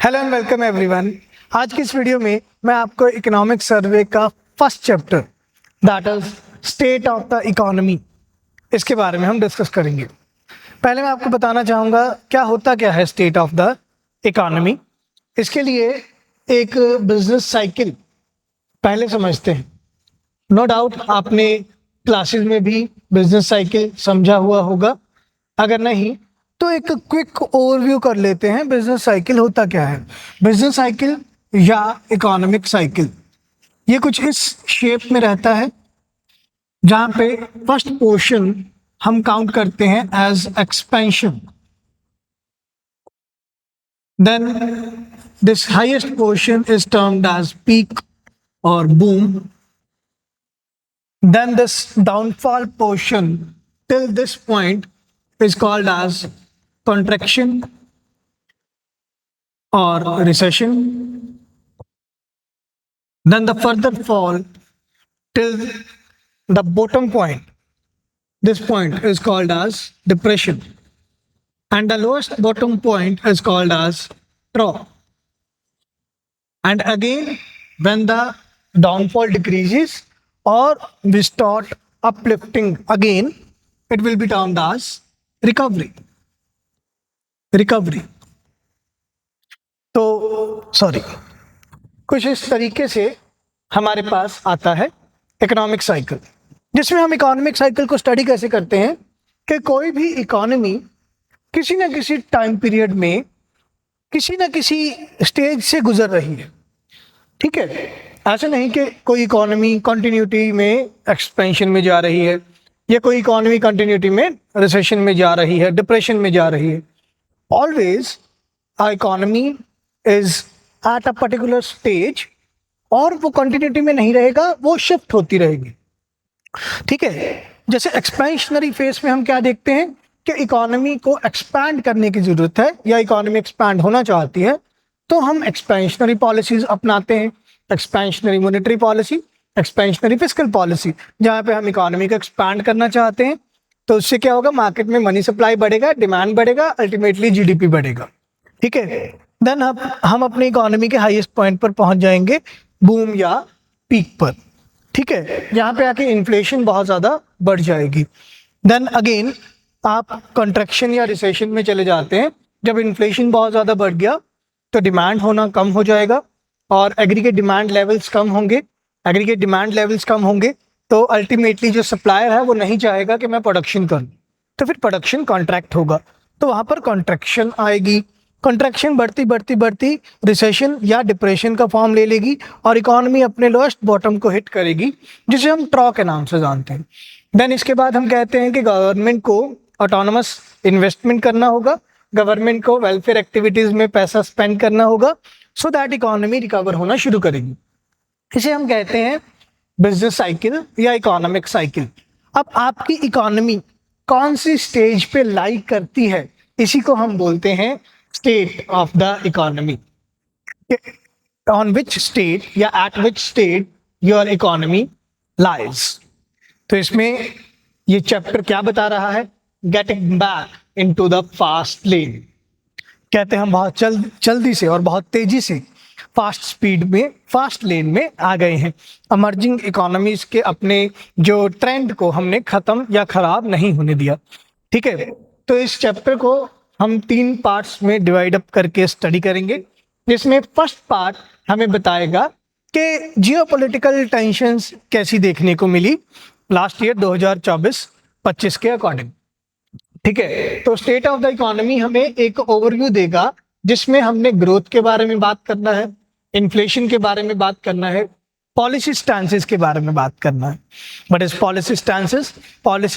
Hello and welcome everyone. आज की इस वीडियो में मैं आपको इकोनॉमिक सर्वे का first chapter that is state of the economy इसके बारे में हम डिस्कस करेंगे। पहले मैं आपको बताना चाहूँगा क्या है स्टेट ऑफ द इकोनॉमी। इसके लिए एक बिजनेस साइकिल पहले समझते हैं। नो डाउट आपने क्लासेस में भी बिजनेस साइकिल समझा हुआ होगा, अगर नहीं तो एक क्विक ओवरव्यू कर लेते हैं। बिजनेस साइकिल होता क्या है? बिजनेस साइकिल या इकोनॉमिक साइकिल ये कुछ इस शेप में रहता है, जहां पे फर्स्ट पोर्शन हम काउंट करते हैं as expansion, then this highest portion is termed as peak और boom, then this downfall portion till this point is called as contraction or recession, then the further fall till the bottom point, this point is called as depression, and the lowest bottom point is called as trough. And again, when the downfall decreases or we start uplifting again, it will be termed as recovery. तो sorry, कुछ इस तरीके से हमारे पास आता है economic cycle, जिसमें हम इकोनॉमिक साइकिल को स्टडी कैसे करते हैं कि कोई भी इकोनॉमी किसी न किसी टाइम पीरियड में किसी न किसी स्टेज से गुजर रही है। ठीक है, ऐसे नहीं कि कोई इकोनॉमी कंटिन्यूटी में एक्सपेंशन में जा रही है या कोई इकोनॉमी कंटिन्यूटी में रिसेशन में जा रही है, डिप्रेशन में जा रही है। Always a economy is at a particular stage और वो कंटिन्यूटी में नहीं रहेगा, वो शिफ्ट होती रहेगी। ठीक है, जैसे एक्सपेंशनरी फेज में हम क्या देखते हैं कि इकोनॉमी को एक्सपैंड करने की जरूरत है या इकोनॉमी एक्सपैंड होना चाहती है, तो हम एक्सपेंशनरी पॉलिसीज अपनाते हैं। Expansionary monetary policy, expansionary fiscal policy, जहाँ पे हम इकोनॉमी को एक्सपैंड करना चाहते हैं, तो उससे क्या होगा, मार्केट में मनी सप्लाई बढ़ेगा, डिमांड बढ़ेगा, अल्टीमेटली जीडीपी बढ़ेगा। ठीक है, देन हम अपनी इकोनॉमी के हाईएस्ट पॉइंट पर पहुंच जाएंगे, बूम या पीक पर। ठीक है, यहाँ पे आके इन्फ्लेशन बहुत ज़्यादा बढ़ जाएगी। देन अगेन आप कंट्रैक्शन या रिसेशन में चले जाते हैं। जब इन्फ्लेशन बहुत ज़्यादा बढ़ गया तो डिमांड होना कम हो जाएगा और एग्रीगेट डिमांड लेवल्स कम होंगे। एग्रीगेट डिमांड लेवल्स कम होंगे तो अल्टीमेटली जो सप्लायर है वो नहीं चाहेगा कि मैं प्रोडक्शन करूं, तो फिर प्रोडक्शन कॉन्ट्रैक्ट होगा, तो वहाँ पर कॉन्ट्रैक्शन आएगी। कॉन्ट्रैक्शन बढ़ती बढ़ती बढ़ती रिसेशन या डिप्रेशन का फॉर्म ले लेगी और इकोनॉमी अपने लोएस्ट बॉटम को हिट करेगी, जिसे हम ट्रॉ के नाम से जानते हैं। देन इसके बाद हम कहते हैं कि गवर्नमेंट को ऑटोनमस इन्वेस्टमेंट करना होगा, गवर्नमेंट को वेलफेयर एक्टिविटीज में पैसा स्पेंड करना होगा, सो दैट इकोनॉमी रिकवर होना शुरू करेगी। इसे हम कहते हैं बिजनेस साइकिल या इकोनॉमिक साइकिल। अब आपकी इकोनॉमी कौन सी स्टेज पे लाई करती है, इसी को हम बोलते हैं state of the economy. On which state या at which state your economy lies. तो इसमें ये चैप्टर क्या बता रहा है, getting back into the fast lane. कहते हैं हम बहुत जल्दी से और बहुत तेजी से फास्ट स्पीड में, फास्ट लेन में आ गए हैं। इमर्जिंग इकोनॉमीज के अपने जो ट्रेंड को हमने खत्म या खराब नहीं होने दिया। ठीक है, तो इस चैप्टर को हम 3 पार्ट्स में डिवाइड अप करके स्टडी करेंगे, जिसमें फर्स्ट पार्ट हमें बताएगा कि जियोपॉलिटिकल टेंशंस कैसी देखने को मिली लास्ट ईयर 2024-25 के अकॉर्डिंग। ठीक है, तो स्टेट ऑफ द इकोनॉमी हमें एक ओवरव्यू देगा, जिसमें हमने ग्रोथ के बारे में बात करना है, इन्फ्लेशन के बारे में बात करना है, पॉलिसी स्टांसेस के बारे में बात करना है। बट इस पॉलिसी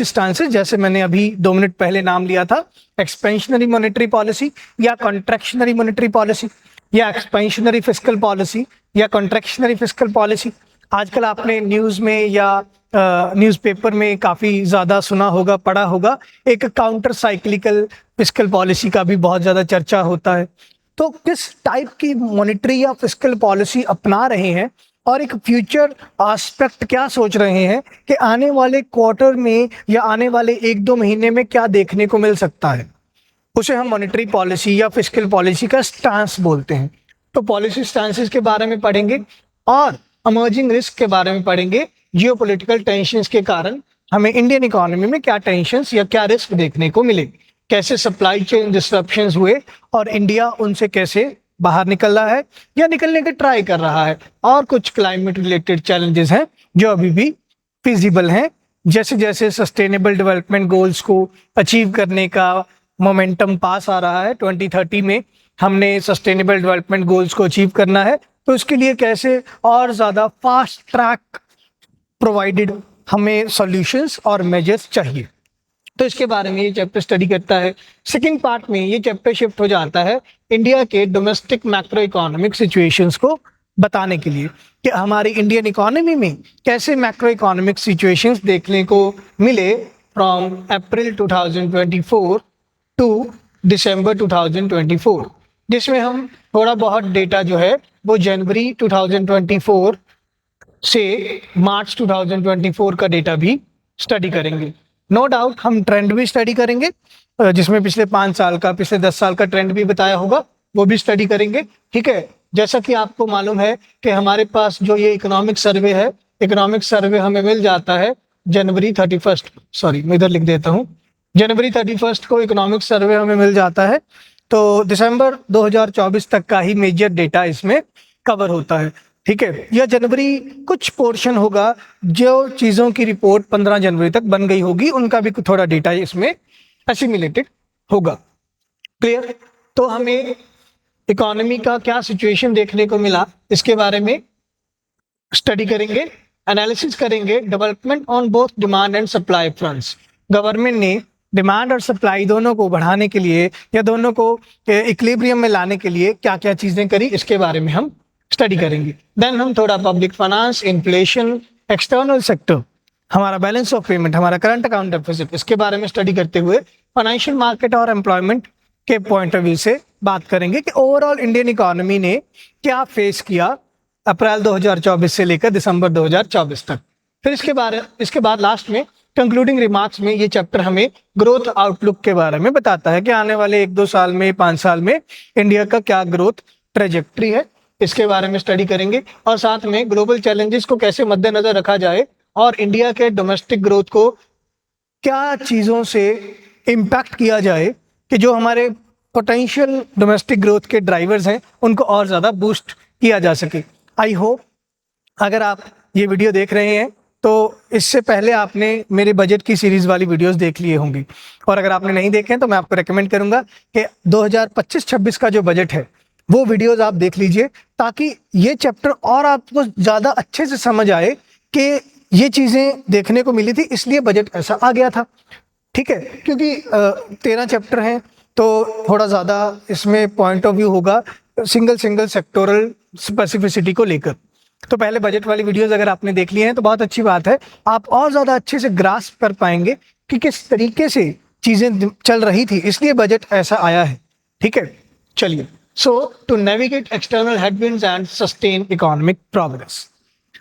स्टांसेस जैसे मैंने अभी 2 मिनट पहले नाम लिया था, एक्सपेंशनरी मॉनेटरी पॉलिसी या कॉन्ट्रैक्शनरी मॉनेटरी पॉलिसी या एक्सपेंशनरी फिस्कल पॉलिसी या कॉन्ट्रैक्शनरी फिस्कल पॉलिसी। आजकल आपने न्यूज़ में या न्यूज़पेपर में काफ़ी ज़्यादा सुना होगा, पढ़ा होगा, एक काउंटर साइक्लिकल फिस्कल पॉलिसी का भी बहुत ज़्यादा चर्चा होता है। तो किस टाइप की मॉनेटरी या फिस्कल पॉलिसी अपना रहे हैं और एक फ्यूचर एस्पेक्ट क्या सोच रहे हैं कि आने वाले क्वार्टर में या आने वाले 1-2 महीने में क्या देखने को मिल सकता है। उसे हम मॉनेटरी पॉलिसी या फिस्कल पॉलिसी का स्टांस बोलते हैं। तो पॉलिसी स्टांसेस के बारे में पढ़ेंगे और अमर्जिंग रिस्क के बारे में पढ़ेंगे। जियोपॉलिटिकल टेंशंस के कारण हमें इंडियन इकोनॉमी में क्या टेंशंस या क्या रिस्क देखने को मिले, कैसे सप्लाई चेन डिस्ट्रप्शंस हुए और इंडिया उनसे कैसे बाहर निकल रहा है या निकलने की ट्राई कर रहा है, और कुछ क्लाइमेट रिलेटेड चैलेंजेस हैं जो अभी भी फिजिबल हैं। जैसे जैसे सस्टेनेबल डेवलपमेंट गोल्स को अचीव करने का मोमेंटम पास आ रहा है, 2030 में हमने सस्टेनेबल डेवलपमेंट गोल्स को अचीव करना है, तो इसके लिए कैसे और ज़्यादा फास्ट ट्रैक प्रोवाइडेड हमें सॉल्यूशंस और मेजर्स चाहिए, तो इसके बारे में ये चैप्टर स्टडी करता है। सेकंड पार्ट में ये चैप्टर शिफ्ट हो जाता है इंडिया के डोमेस्टिक मैक्रो इकोनॉमिक सिचुएशंस को बताने के लिए कि हमारी इंडियन इकोनॉमी में कैसे मैक्रो इकोनॉमिक सिचुएशंस देखने को मिले फ्रॉम अप्रैल 2024 टू दिसंबर 2024, जिसमें हम थोड़ा बहुत डेटा जो है वो जनवरी 2024 से मार्च 2024 का डेटा भी स्टडी करेंगे। नो डाउट हम ट्रेंड भी स्टडी करेंगे, जिसमें पिछले 5 साल का, पिछले 10 साल का ट्रेंड भी बताया होगा, वो भी स्टडी करेंगे। ठीक है, जैसा कि आपको मालूम है कि हमारे पास जो ये इकोनॉमिक सर्वे है, इकोनॉमिक सर्वे हमें मिल जाता है जनवरी 31, सॉरी मैं इधर लिख देता हूँ, जनवरी 31 को इकोनॉमिक सर्वे हमें मिल जाता है, तो दिसंबर 2024 तक का ही मेजर डेटा इसमें कवर होता है। ठीक है, यह जनवरी कुछ पोर्शन होगा, जो चीज़ों की रिपोर्ट 15 जनवरी तक बन गई होगी उनका भी थोड़ा डेटा इसमें एसिमिलेटेड होगा। क्लियर? तो हमें इकोनॉमी का क्या सिचुएशन देखने को मिला इसके बारे में स्टडी करेंगे, एनालिसिस करेंगे। Development on both demand and supply fronts, government ने डिमांड और सप्लाई दोनों को बढ़ाने के लिए या दोनों को इक्विलिब्रियम में लाने के लिए क्या क्या चीज़ें करी, इसके बारे में हम स्टडी करेंगे। देन हम थोड़ा public finance, inflation, external sector, हमारा बैलेंस ऑफ पेमेंट, हमारा करंट अकाउंट डेफिसिट, इसके बारे में स्टडी करते हुए फाइनेंशियल मार्केट और एम्प्लॉयमेंट के पॉइंट ऑफ व्यू से बात करेंगे कि ओवरऑल इंडियन इकोनॉमी ने क्या फेस किया अप्रैल 2024 से लेकर दिसंबर 2024 तक। फिर इसके बाद लास्ट में कंक्लूडिंग रिमार्क्स में ये चैप्टर हमें ग्रोथ आउटलुक के बारे में बताता है कि आने वाले 1-2 साल में, 5 साल में इंडिया का क्या ग्रोथ ट्रेजेक्ट्री है, इसके बारे में स्टडी करेंगे। और साथ में ग्लोबल चैलेंजेस को कैसे मद्देनजर रखा जाए और इंडिया के डोमेस्टिक ग्रोथ को क्या चीज़ों से इम्पैक्ट किया जाए कि जो हमारे पोटेंशियल डोमेस्टिक ग्रोथ के ड्राइवर्स हैं उनको और ज़्यादा बूस्ट किया जा सके। आई होप अगर आप ये वीडियो देख रहे हैं तो इससे पहले आपने मेरे बजट की सीरीज़ वाली वीडियोस देख लिए होंगी, और अगर आपने नहीं देखे हैं तो मैं आपको रेकमेंड करूंगा कि 2025-26 का जो बजट है वो वीडियोस आप देख लीजिए, ताकि ये चैप्टर और आपको ज़्यादा अच्छे से समझ आए कि ये चीज़ें देखने को मिली थी इसलिए बजट ऐसा आ गया था। ठीक है, क्योंकि 13 चैप्टर हैं तो थोड़ा ज़्यादा इसमें पॉइंट ऑफ व्यू होगा सिंगल सेक्टोरल स्पेसिफिसिटी को लेकर। तो पहले बजट वाली वीडियोस अगर आपने देख ली हैं तो बहुत अच्छी बात है, आप और ज़्यादा अच्छे से ग्रास्प कर पाएंगे कि किस तरीके से चीज़ें चल रही थी, इसलिए बजट ऐसा आया है। ठीक है, चलिए। So to navigate external headwinds and sustain economic progress,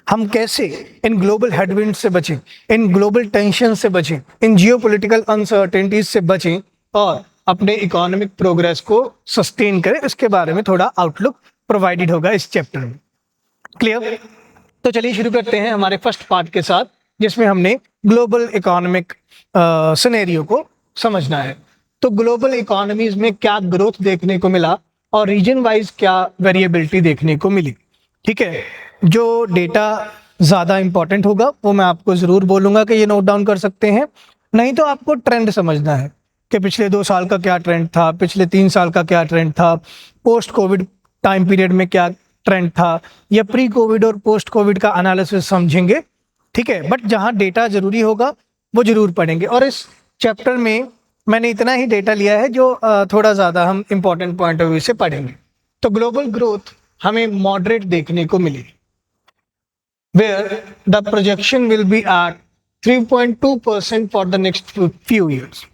हम कैसे इन ग्लोबल हेडविंड से बचें, इन ग्लोबल टेंशन से बचें, इन जियोपॉलिटिकल अनसर्टेनिटीज से बचें और अपने इकोनॉमिक प्रोग्रेस को सस्टेन करें, इसके बारे में थोड़ा आउटलुक प्रोवाइडेड होगा इस चैप्टर में। क्लियर? तो चलिए शुरू करते हैं हमारे फर्स्ट पार्ट के साथ, जिसमें हमने ग्लोबल इकोनॉमिक सिनेरियो को समझना है। तो ग्लोबल इकोनॉमीज में क्या ग्रोथ देखने को मिला और रीजन वाइज क्या वेरिएबिलिटी देखने को मिली। ठीक है, जो डेटा ज़्यादा इंपॉर्टेंट होगा वो मैं आपको ज़रूर बोलूँगा कि ये नोट डाउन कर सकते हैं, नहीं तो आपको ट्रेंड समझना है कि पिछले 2 साल का क्या ट्रेंड था, पिछले 3 साल का क्या ट्रेंड था, पोस्ट कोविड टाइम पीरियड में क्या ट्रेंड था, या प्री कोविड और पोस्ट कोविड का एनालिसिस समझेंगे। ठीक है, बट जहाँ डेटा ज़रूरी होगा वो ज़रूर पढ़ेंगे, और इस चैप्टर में मैंने इतना ही डेटा लिया है जो थोड़ा ज़्यादा हम इम्पॉर्टेंट पॉइंट ऑफ व्यू से पढ़ेंगे। तो ग्लोबल ग्रोथ हमें मॉडरेट देखने को मिली, where the projection will be at 3.2% for the next few years.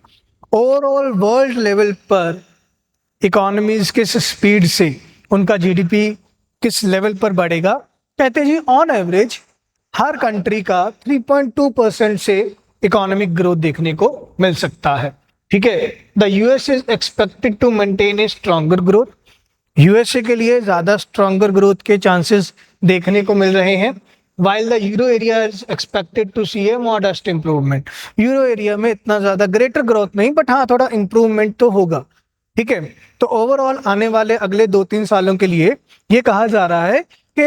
Overall world level पर इकोनॉमीज किस स्पीड से उनका जीडीपी किस लेवल पर बढ़ेगा, कहते हैं जी ऑन एवरेज हर कंट्री का 3.2% से इकोनॉमिक ग्रोथ देखने को मिल सकता है। ठीक है, the US is expected to maintain a stronger growth, USA के लिए ज्यादा स्ट्रॉन्गर ग्रोथ के चांसेस देखने को मिल रहे हैं, while the euro area is expected to see a modest improvement। Euro area में इतना ज्यादा ग्रेटर ग्रोथ नहीं, बट हाँ थोड़ा इंप्रूवमेंट तो होगा। ठीक है, तो ओवरऑल आने वाले अगले 2-3 सालों के लिए ये कहा जा रहा है कि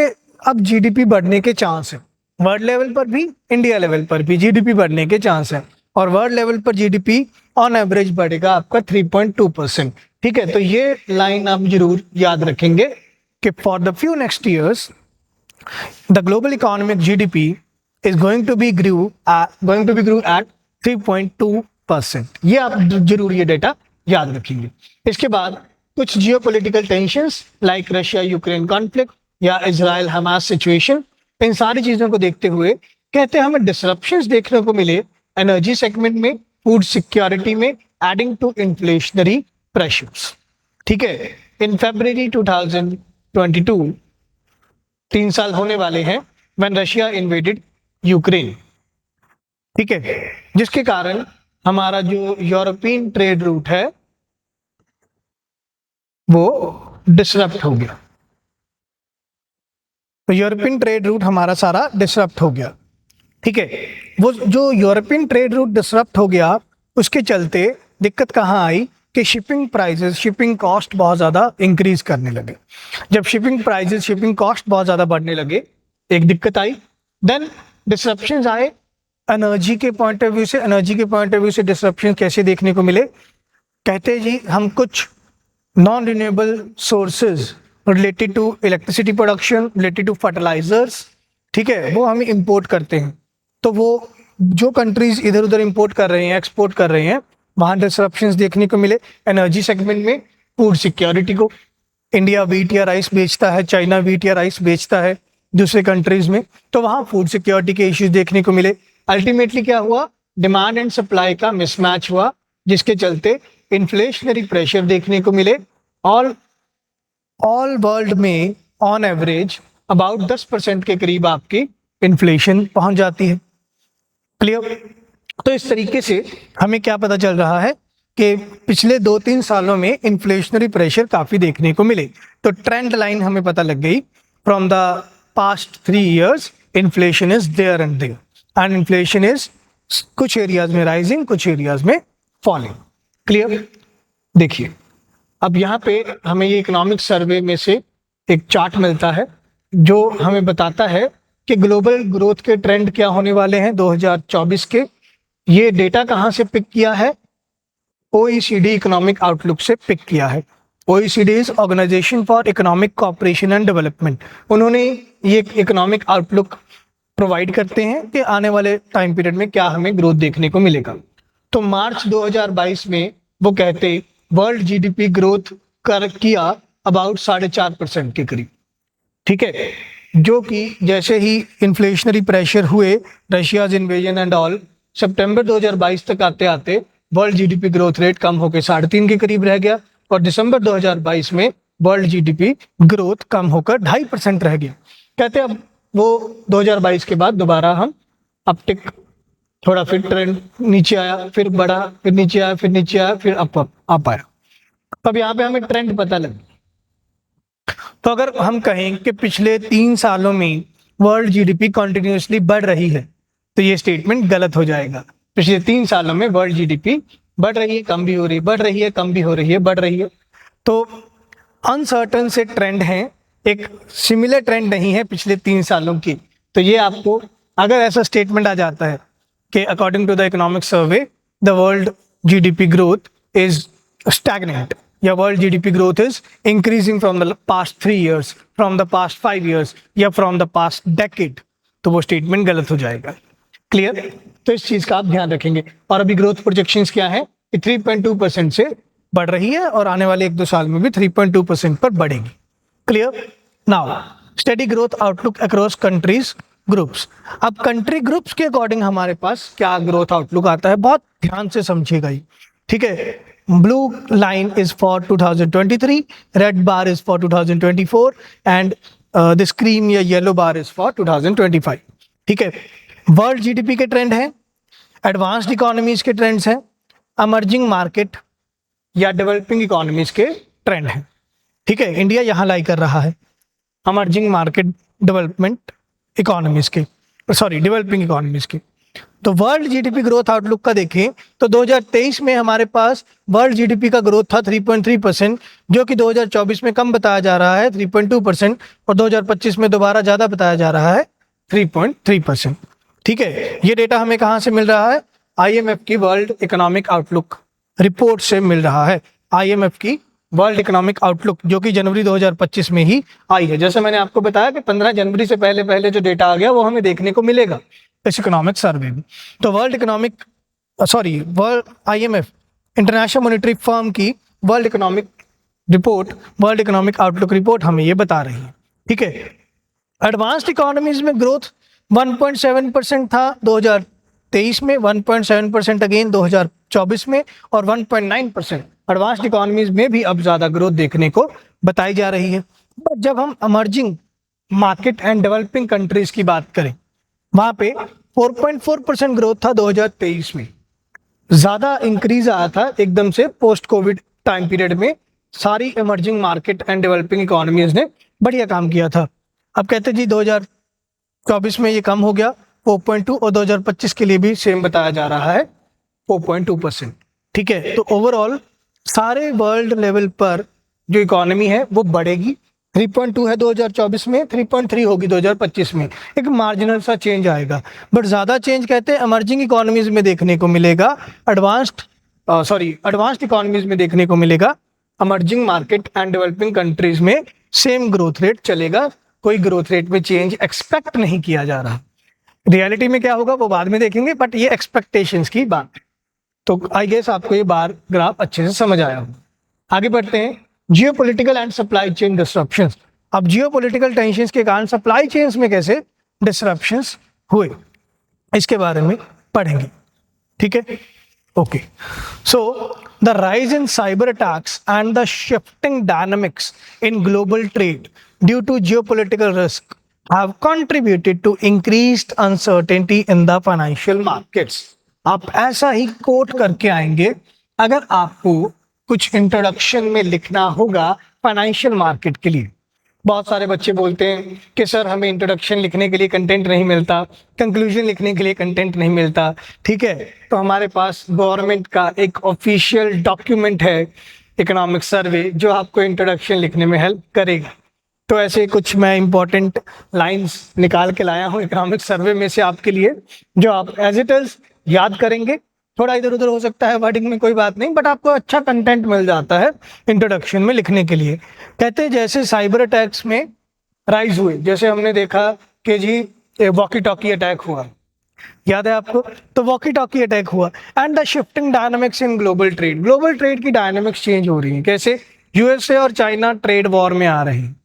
अब जीडीपी बढ़ने के चांस है, वर्ल्ड लेवल पर भी इंडिया लेवल पर भी जीडीपी बढ़ने के चांस है, और वर्ल्ड लेवल पर जीडीपी ऑन एवरेज बढ़ेगा आपका 3.2%। ठीक है, तो ये लाइन आप जरूर याद रखेंगे कि for the few next years the global economic GDP is going to be grew at 3.2%। ये आप जरूर ये डेटा याद रखेंगे। इसके बाद कुछ geopolitical tensions like Russia Ukraine conflict या इजराइल हमास सिचुएशन, इन सारी चीजों को देखते हुए कहते हैं हमें डिसरप्शंस देखने को मिले एनर्जी सेगमेंट में, फूड सिक्योरिटी में, एडिंग टू इन्फ्लेशनरी प्रेशर्स। ठीक है, इन फरवरी 2022 3 साल होने वाले हैं व्हेन रशिया इन्वेडेड यूक्रेन। ठीक है, जिसके कारण हमारा जो यूरोपियन ट्रेड रूट है वो डिसरप्ट हो गया, तो यूरोपियन ट्रेड रूट हमारा सारा डिसरप्ट हो गया। ठीक है, वो जो यूरोपियन ट्रेड रूट डिसरप्ट हो गया उसके चलते दिक्कत कहाँ आई कि शिपिंग प्राइसेस, शिपिंग कॉस्ट बहुत ज़्यादा इंक्रीज करने लगे। जब शिपिंग प्राइसेस, शिपिंग कॉस्ट बहुत ज़्यादा बढ़ने लगे, एक दिक्कत आई। देन डिसरप्शंस आए एनर्जी के पॉइंट ऑफ व्यू से। एनर्जी के पॉइंट ऑफ व्यू से डिसरप्शन कैसे देखने को मिले? कहते हैं जी हम कुछ non renewable sources related to electricity production, related to fertilisers, ठीक है, वो हम इंपोर्ट करते हैं। तो वो जो कंट्रीज इधर उधर इंपोर्ट कर रहे हैं, एक्सपोर्ट कर रहे हैं, वहाँ डिसरप्शंस देखने को मिले। एनर्जी सेगमेंट में फूड सिक्योरिटी को, इंडिया वीट या राइस बेचता है, चाइना वीट या राइस बेचता है दूसरे कंट्रीज में, तो वहाँ फूड सिक्योरिटी के इश्यूज देखने को मिले। अल्टीमेटली क्या हुआ? डिमांड एंड सप्लाई का मिसमैच हुआ, जिसके चलते इन्फ्लेशनरी प्रेशर देखने को मिले। ऑल वर्ल्ड में ऑन एवरेज अबाउट 10% के करीब आपकी इन्फ्लेशन पहुंच जाती है। क्लियर? तो इस तरीके से हमें क्या पता चल रहा है कि पिछले 2-3 सालों में इन्फ्लेशनरी प्रेशर काफी देखने को मिले। तो ट्रेंड लाइन हमें पता लग गई, from the past 3 years inflation is there and there, and inflation is कुछ एरियाज में राइजिंग, कुछ एरियाज में फॉलिंग। क्लियर? देखिए अब यहाँ पे हमें ये इकोनॉमिक सर्वे में से एक चार्ट मिलता है जो हमें बताता है कि ग्लोबल ग्रोथ के ट्रेंड क्या होने वाले हैं 2024 के। ये डेटा कहाँ से पिक किया है? OECD इकोनॉमिक आउटलुक से पिक किया है। OECD is organisation for economic cooperation and development. उन्होंने ये इकोनॉमिक आउटलुक प्रोवाइड करते हैं कि आने वाले टाइम पीरियड में क्या हमें ग्रोथ देखने को मिलेगा। तो मार्च 2022 में वो कहते वर्ल्ड जीडीपी ग्रोथ किया अबाउट 4.5% के करीब। ठीक है, जो कि जैसे ही इन्फ्लेशनरी प्रेशर हुए, रशियाज इन्वेजन एंड ऑल, सितंबर 2022 तक आते आते वर्ल्ड जीडीपी ग्रोथ रेट कम होकर 3.5 के करीब रह गया, और दिसंबर 2022 में वर्ल्ड जीडीपी ग्रोथ कम होकर 2.5% रह गया। कहते अब वो 2022 के बाद दोबारा हम अपटिक, थोड़ा फिर ट्रेंड नीचे आया, फिर बढ़ा, फिर नीचे आया, फिर नीचे आया, फिर अप आया। तब यहाँ पे हमें ट्रेंड पता लगा। तो अगर हम कहें कि पिछले 3 सालों में वर्ल्ड जीडीपी कंटिन्यूअसली बढ़ रही है, तो ये स्टेटमेंट गलत हो जाएगा। पिछले 3 सालों में वर्ल्ड जीडीपी बढ़ रही है, कम भी हो रही है, बढ़ रही है, कम भी हो रही है, बढ़ रही है। तो अनसर्टन से ट्रेंड है, एक सिमिलर ट्रेंड नहीं है पिछले 3 सालों की। तो ये आपको अगर ऐसा स्टेटमेंट आ जाता है कि according to the economic survey the world GDP growth is stagnant, या world GDP growth is increasing from the past 3 years, from the past 5 years, या फ्रॉम द पास्ट डेकेड, तो वो स्टेटमेंट गलत हो जाएगा। क्लियर? तो इस चीज का आप ध्यान रखेंगे। और अभी ग्रोथ प्रोजेक्शंस क्या है कि 3.2% से बढ़ रही है, और आने वाले 1-2 साल में भी 3.2% पर बढ़ेगी। Clear? Now study growth outlook across countries groups. अब कंट्री ग्रुप्स के अकॉर्डिंग हमारे पास क्या ग्रोथ आउटलुक आता है, बहुत ध्यान से समझिएगा ये। ठीक है, blue line is for 2023, red bar is for 2024, and this cream या येलो बार इज फॉर 2025। ठीक है, वर्ल्ड जीडीपी के ट्रेंड है, एडवांस्ड इकोनॉमीज के ट्रेंड्स हैं, इमर्जिंग मार्केट या डेवलपिंग इकोनॉमीज के ट्रेंड हैं। ठीक है, इंडिया यहाँ लाई कर रहा है इमर्जिंग मार्केट डेवलपमेंट इकोनॉमीज के, सॉरी डेवलपिंग इकोनॉमीज के। तो वर्ल्ड जीडीपी ग्रोथ आउटलुक का देखें तो 2023 में हमारे पास वर्ल्ड जीडीपी का ग्रोथ था 3.3%, जो कि 2024 में कम बताया जा रहा है 3.2%, और 2025 में दोबारा ज़्यादा बताया जा रहा है 3.3%। ठीक है, ये डेटा हमें कहाँ से मिल रहा है? IMF की वर्ल्ड इकोनॉमिक आउटलुक रिपोर्ट से मिल रहा है। IMF की वर्ल्ड इकोनॉमिक आउटलुक जो कि जनवरी 2025 में ही आई है। जैसे मैंने आपको बताया कि 15 जनवरी से पहले पहले जो डेटा आ गया वो हमें देखने को मिलेगा इस इकोनॉमिक सर्वे में। तो world IMF international monetary firm की world economic report, world economic outlook report हमें ये बता रही है। ठीक है, एडवांस्ड इकोनॉमीज में ग्रोथ 1.7% था 2023 में, 1.7% अगेन 2024 में, और 1.9% एडवांस्ड इकोनॉमीज में भी अब ज़्यादा ग्रोथ देखने को बताई जा रही है। बट जब हम emerging market and developing countries की बात करें, वहाँ पे 4.4% ग्रोथ था 2023 में। ज़्यादा इंक्रीज आया था एकदम से पोस्ट कोविड टाइम पीरियड में। सारी emerging market and developing economies ने बढ़िया काम किया था। अब कहते जी 2024 में ये कम हो गया 4.2, और 2025 के लिए भी सेम बताया जा रहा है 4.2%। ठीक है, तो ओवरऑल सारे वर्ल्ड लेवल पर जो इकोनॉमी है वो बढ़ेगी। 3.2 है 2024 में, 3.3 होगी 2025 में। एक मार्जिनल सा चेंज आएगा, बट ज़्यादा चेंज कहते हैं इमर्जिंग इकोनॉमीज में देखने को मिलेगा, एडवांस्ड इकोनॉमीज में देखने को मिलेगा। Emerging market and developing countries में सेम ग्रोथ रेट चलेगा, कोई ग्रोथ रेट में चेंज एक्सपेक्ट नहीं किया जा रहा। रियलिटी में क्या होगा वो बाद में देखेंगे, बट ये एक्सपेक्टेशंस की बात है। तो आई गेस आपको ये बार ग्राफ अच्छे से समझ आया होगा। आगे बढ़ते हैं, geopolitical and supply chain disruptions. अब जियोपॉलिटिकल टेंशंस के कारण सप्लाई चेन्स में कैसे डिसरप्शंस हुए इसके बारे में पढ़ेंगे। ठीक है, okay. So the rise in cyber attacks and the shifting dynamics in global trade due to geopolitical risk have contributed to increased uncertainty in the financial markets। आप ऐसा ही कोट करके आएंगे अगर आपको कुछ इंट्रोडक्शन में लिखना होगा फाइनेंशियल मार्केट के लिए। बहुत सारे बच्चे बोलते हैं कि सर हमें इंट्रोडक्शन लिखने के लिए कंटेंट नहीं मिलता, कंक्लूजन लिखने के लिए कंटेंट नहीं मिलता। ठीक है, तो हमारे पास गवर्नमेंट का एक ऑफिशियल डॉक्यूमेंट है इकोनॉमिक सर्वे जो आपको इंट्रोडक्शन लिखने में हेल्प करेगा। तो ऐसे कुछ मैं इंपॉर्टेंट लाइंस निकाल के लाया हूँ इकोनॉमिक सर्वे में से आपके लिए, जो आप एज इट इज याद करेंगे। थोड़ा इधर उधर हो सकता है वर्डिंग में, कोई बात नहीं, बट आपको अच्छा कंटेंट मिल जाता है इंट्रोडक्शन में लिखने के लिए। कहते हैं जैसे साइबर अटैक्स में राइज हुए, जैसे हमने देखा कि जी वॉकी टॉकी अटैक हुआ, याद है आपको? तो वॉकी टॉकी अटैक हुआ। And the shifting dynamics in global trade, global trade की डायनामिक्स चेंज हो रही है। कैसे? यूएसए और चाइना ट्रेड वॉर में आ रहे हैं,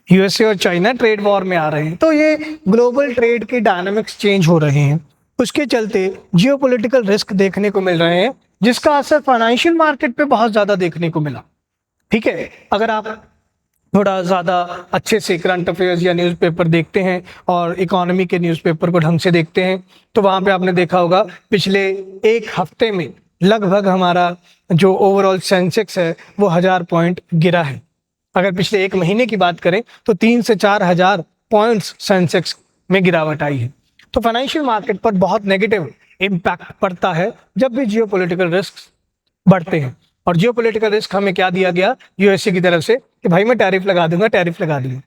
यूएसए और चाइना ट्रेड वॉर में आ रहे हैं, तो ये ग्लोबल ट्रेड के डायनामिक्स चेंज हो रहे हैं। उसके चलते जियोपॉलिटिकल रिस्क देखने को मिल रहे हैं, जिसका असर फाइनेंशियल मार्केट पे बहुत ज़्यादा देखने को मिला। ठीक है, अगर आप थोड़ा ज़्यादा अच्छे से करंट अफेयर्स या न्यूज़पेपर देखते हैं और इकोनॉमी के न्यूज़पेपर को ढंग से देखते हैं, तो वहाँ पे आपने देखा होगा पिछले एक हफ्ते में लगभग हमारा जो ओवरऑल सेंसेक्स है वो 1000 पॉइंट गिरा है। अगर पिछले एक महीने की बात करें तो 3 से 4 हज़ार पॉइंट्स सेंसेक्स में गिरावट आई है। तो फाइनेंशियल मार्केट पर बहुत नेगेटिव इम्पैक्ट पड़ता है जब भी जियोपॉलिटिकल रिस्क बढ़ते हैं। और जियोपॉलिटिकल रिस्क हमें क्या दिया गया यूएसए की तरफ से कि भाई मैं टैरिफ लगा दूंगा, टैरिफ लगा दूंगा।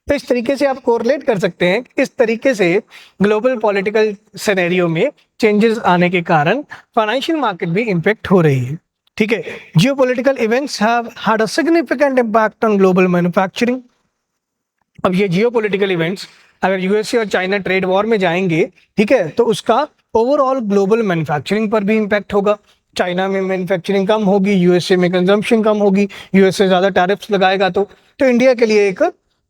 तो इस तरीके से आप कोरिलेट कर सकते हैं, इस तरीके से ग्लोबल पॉलिटिकल सिनेरियो में चेंजेस आने के कारण फाइनेंशियल मार्केट भी इम्पैक्ट हो रही है। ठीक है, geopolitical events have had a significant impact on global manufacturing. अब ये जियोपॉलिटिकल इवेंट्स अगर यूएसए और चाइना ट्रेड वॉर में जाएंगे, ठीक है, तो उसका ओवरऑल ग्लोबल मैन्युफैक्चरिंग पर भी इम्पैक्ट होगा। चाइना में मैन्युफैक्चरिंग कम होगी, यूएसए में कंजम्पशन कम होगी, यूएसए ज़्यादा टैरिफ्स लगाएगा तो इंडिया के लिए एक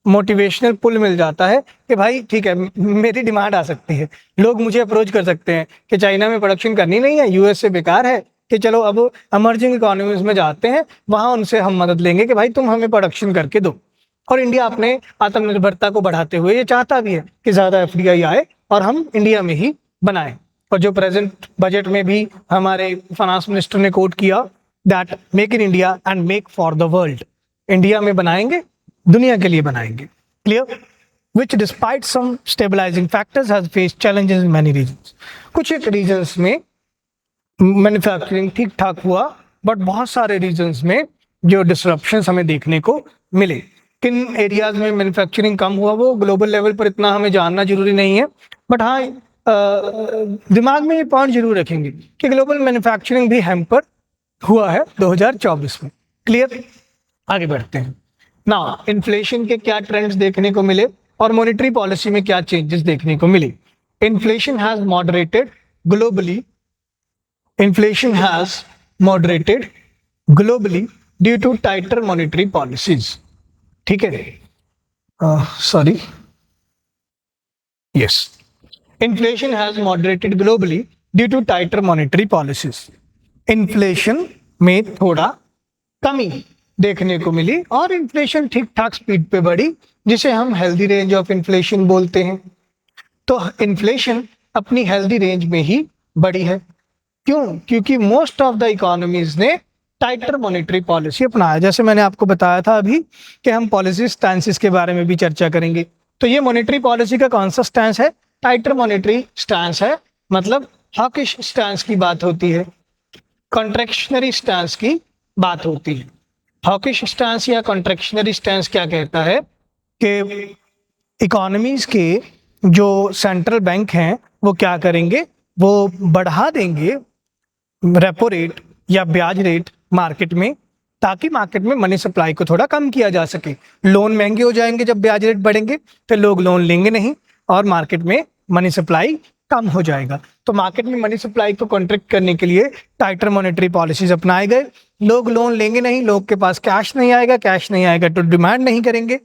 मोटिवेशनल पुल मिल जाता है कि भाई ठीक है मेरी डिमांड आ सकती है, लोग मुझे अप्रोच कर सकते हैं कि चाइना में प्रोडक्शन करनी नहीं है, यूएसए बेकार है, कि चलो अब इमर्जिंग इकोनॉमीज में जाते हैं, वहाँ उनसे हम मदद लेंगे कि भाई तुम हमें प्रोडक्शन करके दो। और इंडिया अपने आत्मनिर्भरता को बढ़ाते हुए ये चाहता भी है कि ज़्यादा एफडीआई आए और हम इंडिया में ही बनाएं। और जो प्रेजेंट बजट में भी हमारे फाइनेंस मिनिस्टर ने कोट किया that make in India and make for the world, India में बनाएंगे, दुनिया के लिए बनाएंगे। Clear? Which despite some stabilising factors has faced challenges in many regions. कुछ एक रीजन्स में मैन्युफैक्चरिंग ठीक ठाक हुआ, बट बहुत सारे रीजन्स में जो डिसरप्शंस हमें देखने को मिले। किन एरियाज में मैन्युफैक्चरिंग कम हुआ वो ग्लोबल लेवल पर इतना हमें जानना जरूरी नहीं है, बट हाँ दिमाग में ये पॉइंट जरूर रखेंगे कि ग्लोबल मैन्युफैक्चरिंग भी हैम्पर हुआ है 2024 में। क्लियर? आगे बढ़ते हैं। नाउ इन्फ्लेशन के क्या ट्रेंड्स देखने को मिले और मॉनेटरी पॉलिसी में क्या चेंजेस देखने को मिले। Inflation has moderated globally, inflation has moderated globally due to tighter monetary policies. ठीक है, sorry, yes, inflation has moderated globally due to tighter monetary policies. Inflation में थोड़ा कमी देखने को मिली और इन्फ्लेशन ठीक ठाक स्पीड पे बढ़ी, जिसे हम हेल्दी रेंज ऑफ इन्फ्लेशन बोलते हैं। तो इन्फ्लेशन अपनी हेल्दी रेंज में ही बढ़ी है। क्यों? क्योंकि मोस्ट ऑफ द इकोनॉमीज ने टाइटर मॉनेटरी पॉलिसी अपनाया। जैसे मैंने आपको बताया था अभी कि हम पॉलिसी स्टैंसेस के बारे में भी चर्चा करेंगे। तो ये मॉनेटरी पॉलिसी का कौन सा स्टैंस है? टाइटर मॉनेटरी स्टैंस है, मतलब हॉकिश स्टैंस की बात होती है, कॉन्ट्रैक्शनरी स्टैंस की बात होती है। हॉकिश स्टैंस या कॉन्ट्रैक्शनरी स्टैंस क्या कहता है कि इकोनॉमीज के जो सेंट्रल बैंक हैं वो क्या करेंगे, वो बढ़ा देंगे रेपो रेट या ब्याज रेट मार्केट में, ताकि मार्केट में मनी सप्लाई को थोड़ा कम किया जा सके। लोन महंगे हो जाएंगे जब ब्याज रेट बढ़ेंगे, तो लोग लोन लेंगे नहीं और मार्केट में मनी सप्लाई कम हो जाएगा। तो मार्केट में मनी सप्लाई को कॉन्ट्रैक्ट करने के लिए टाइटर मॉनेटरी पॉलिसीज अपनाए गए। लोग लोन लेंगे नहीं, लोग के पास कैश नहीं आएगा, कैश नहीं आएगा तो डिमांड नहीं करेंगे,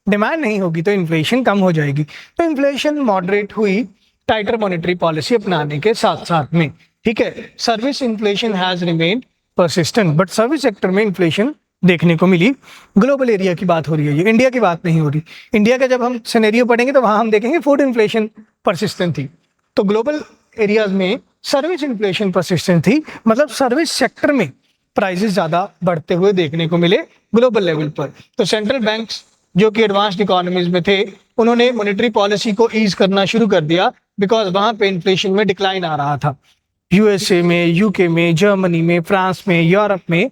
डिमांड नहीं होगी तो इन्फ्लेशन कम हो जाएगी। तो इन्फ्लेशन मॉडरेट हुई टाइटर मॉनेटरी पॉलिसी अपनाने के साथ साथ में। ठीक है, service inflation has remained persistent, but service sector में इन्फ्लेशन देखने को मिली। ग्लोबल एरिया की बात हो रही है, ये इंडिया की बात नहीं हो रही। इंडिया का जब हम सिनेरियो पढ़ेंगे तो वहां हम देखेंगे फूड इन्फ्लेशन परसिस्टेंट थी, तो ग्लोबल एरियाज में सर्विस इन्फ्लेशन परसिस्टेंट थी, मतलब सर्विस सेक्टर में प्राइसेस ज्यादा बढ़ते हुए देखने को मिले ग्लोबल लेवल पर। तो सेंट्रल बैंक्स जो कि एडवांस्ड इकोनॉमीज में थे, उन्होंने मॉनेटरी पॉलिसी को ईज करना शुरू कर दिया, बिकॉज वहां पे इन्फ्लेशन में डिक्लाइन आ रहा था। यूएसए में, यूके में, जर्मनी में, फ्रांस में, यूरोप में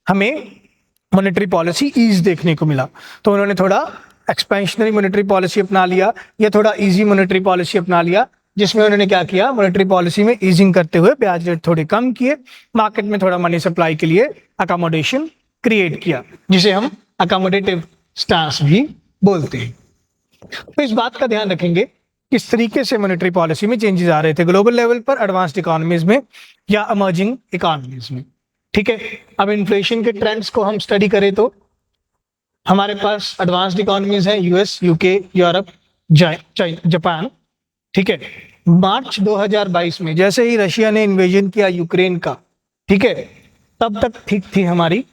हमें मॉनेटरी पॉलिसी ईज देखने को मिला। तो उन्होंने थोड़ा एक्सपेंशनरी मॉनेटरी पॉलिसी अपना लिया या थोड़ा इजी मॉनेटरी पॉलिसी अपना लिया, जिसमें उन्होंने क्या किया, मॉनेटरी पॉलिसी में ईजिंग करते हुए ब्याज रेट थोड़े कम किए, मार्केट में थोड़ा मनी सप्लाई के लिए अकोमोडेशन क्रिएट किया, जिसे हम अकोमोडेटिव स्टांस भी बोलते हैं। तो इस बात का ध्यान रखेंगे किस तरीके से मॉनेटरी पॉलिसी में चेंजेस आ रहे थे ग्लोबल लेवल पर, एडवांस्ड इकोनॉमीज में या इमर्जिंग इकोनॉमीज में। ठीक है, अब इन्फ्लेशन के ट्रेंड्स को हम स्टडी करें तो हमारे पास एडवांस्ड इकोनॉमीज हैं, यूएस, यूके, यूरोप, जापान। ठीक है, मार्च 2022 में जैसे ही रशिया ने इन्वेजन किया यूक्रेन का, ठीक है, तब तक ठीक थी हमारी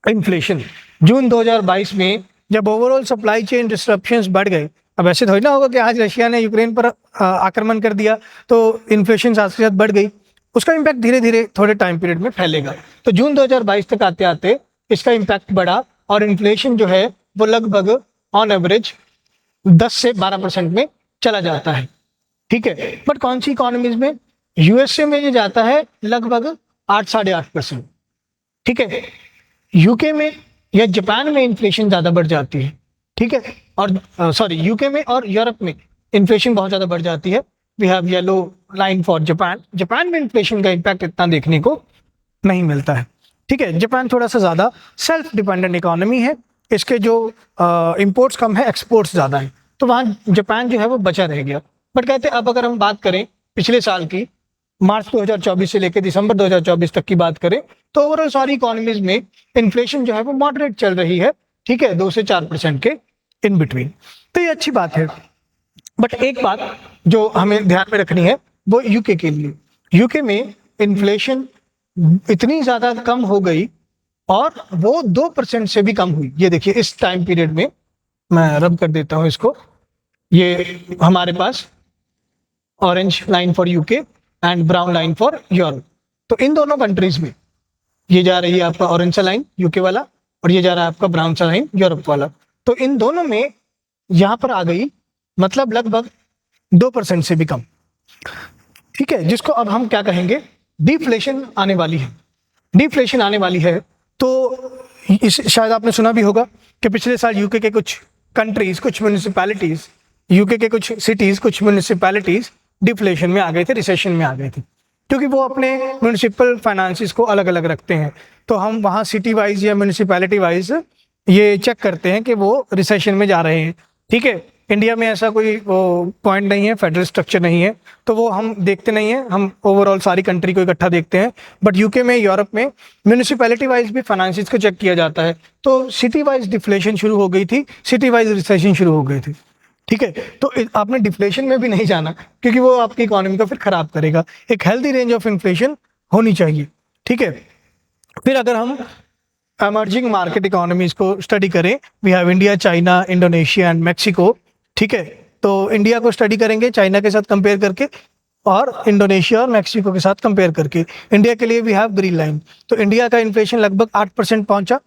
इन्फ्लेशन। जून 2022 में जब ओवरऑल सप्लाई चेन डिस्ट्रप्शंस बढ़ गए, अब ऐसे थोड़ी ना होगा कि आज रशिया ने यूक्रेन पर आक्रमण कर दिया तो इन्फ्लेशन साथ के साथ बढ़ गई, उसका इम्पैक्ट धीरे धीरे थोड़े टाइम पीरियड में फैलेगा। तो जून 2022 तक आते आते इसका इम्पैक्ट बढ़ा और इन्फ्लेशन जो है वो लगभग ऑन एवरेज 10 से 12% में चला जाता है। ठीक है, बट कौन सी इकोनॉमीज में? यूएसए में ये जाता है लगभग 8 साढ़े 8%। ठीक है, यूके में या जापान में इन्फ्लेशन ज्यादा बढ़ जाती है। ठीक है, और सॉरी यूके में और यूरोप में इन्फ्लेशन बहुत ज्यादा बढ़ जाती है। We have yellow line for Japan. Japan में इन्फ्लेशन का इम्पैक्ट इतना देखने को नहीं मिलता है। ठीक है, जापान थोड़ा सा ज़्यादा सेल्फ डिपेंडेंट इकोनॉमी है, इसके जो इंपोर्ट्स कम है, एक्सपोर्ट्स ज़्यादा है, तो वहाँ जापान जो है वो बचा रह गया। बट कहते अब अगर हम बात करें पिछले साल की, मार्च 2024 से लेकर दिसंबर 2024 तक की बात करें, तो ओवरऑल सारी इकोनॉमीज में इन्फ्लेशन जो है वो मॉडरेट चल रही है। ठीक है, 2 से 4% के इन बिटवीन, तो ये अच्छी बात है। बट एक बात जो हमें ध्यान में रखनी है वो यूके के लिए, यूके में इन्फ्लेशन इतनी ज्यादा कम हो गई और वो 2% से भी कम हुई। ये देखिए इस टाइम पीरियड में, मैं रब कर देता हूं इसको, ये हमारे पास orange line for UK, and brown line for Europe. तो इन दोनों कंट्रीज में ये जा रही है आपका ऑरेंज सा लाइन यूके वाला, और ये जा रहा है आपका ब्राउन सा लाइन यूरोप वाला। तो इन दोनों में यहाँ पर आ गई, मतलब लगभग 2% से भी कम। ठीक है, जिसको अब हम क्या कहेंगे, डिफ्लेशन आने वाली है। डिफ्लेशन आने वाली है तो इस शायद आपने सुना भी होगा कि पिछले साल यूके के कुछ कंट्रीज, कुछ म्यूनिसिपैलिटीज, यूके के कुछ सिटीज, कुछ म्यूनिसिपैलिटीज डिफ्लेशन में आ गए थे, रिसेशन में आ गए थे, क्योंकि वो अपने म्यूनिसिपल फाइनेंसिस को अलग अलग रखते हैं। तो हम वहाँ सिटी वाइज या म्यूनिसिपैलिटी वाइज ये चेक करते हैं कि वो रिसेशन में जा रहे हैं। ठीक है, इंडिया में ऐसा कोई पॉइंट नहीं है, फेडरल स्ट्रक्चर नहीं है, तो वो हम देखते नहीं है, हम ओवरऑल सारी कंट्री को इकट्ठा देखते हैं। बट यूके में, यूरोप में म्यूनिसिपैलिटी वाइज भी फाइनेंसिस को चेक किया जाता है। तो सिटी वाइज डिफ्लेशन शुरू हो गई थी, सिटी वाइज रिसेशन शुरू हो गए थे। ठीक है, तो आपने डिफ्लेशन में भी नहीं जाना, क्योंकि वो आपकी इकोनॉमी को फिर खराब करेगा। एक हेल्दी रेंज ऑफ इन्फ्लेशन होनी चाहिए। ठीक है, फिर अगर हम एमर्जिंग मार्केट इकोनॉमीज को स्टडी करें, we have India, China, Indonesia and Mexico. ठीक है, तो इंडिया को स्टडी करेंगे चाइना के साथ कंपेयर करके, और इंडोनेशिया और मैक्सिको के साथ कंपेयर करके। इंडिया के लिए वी हैव ग्रीन लाइन। तो इंडिया का इन्फ्लेशन लगभग 8% पहुंचा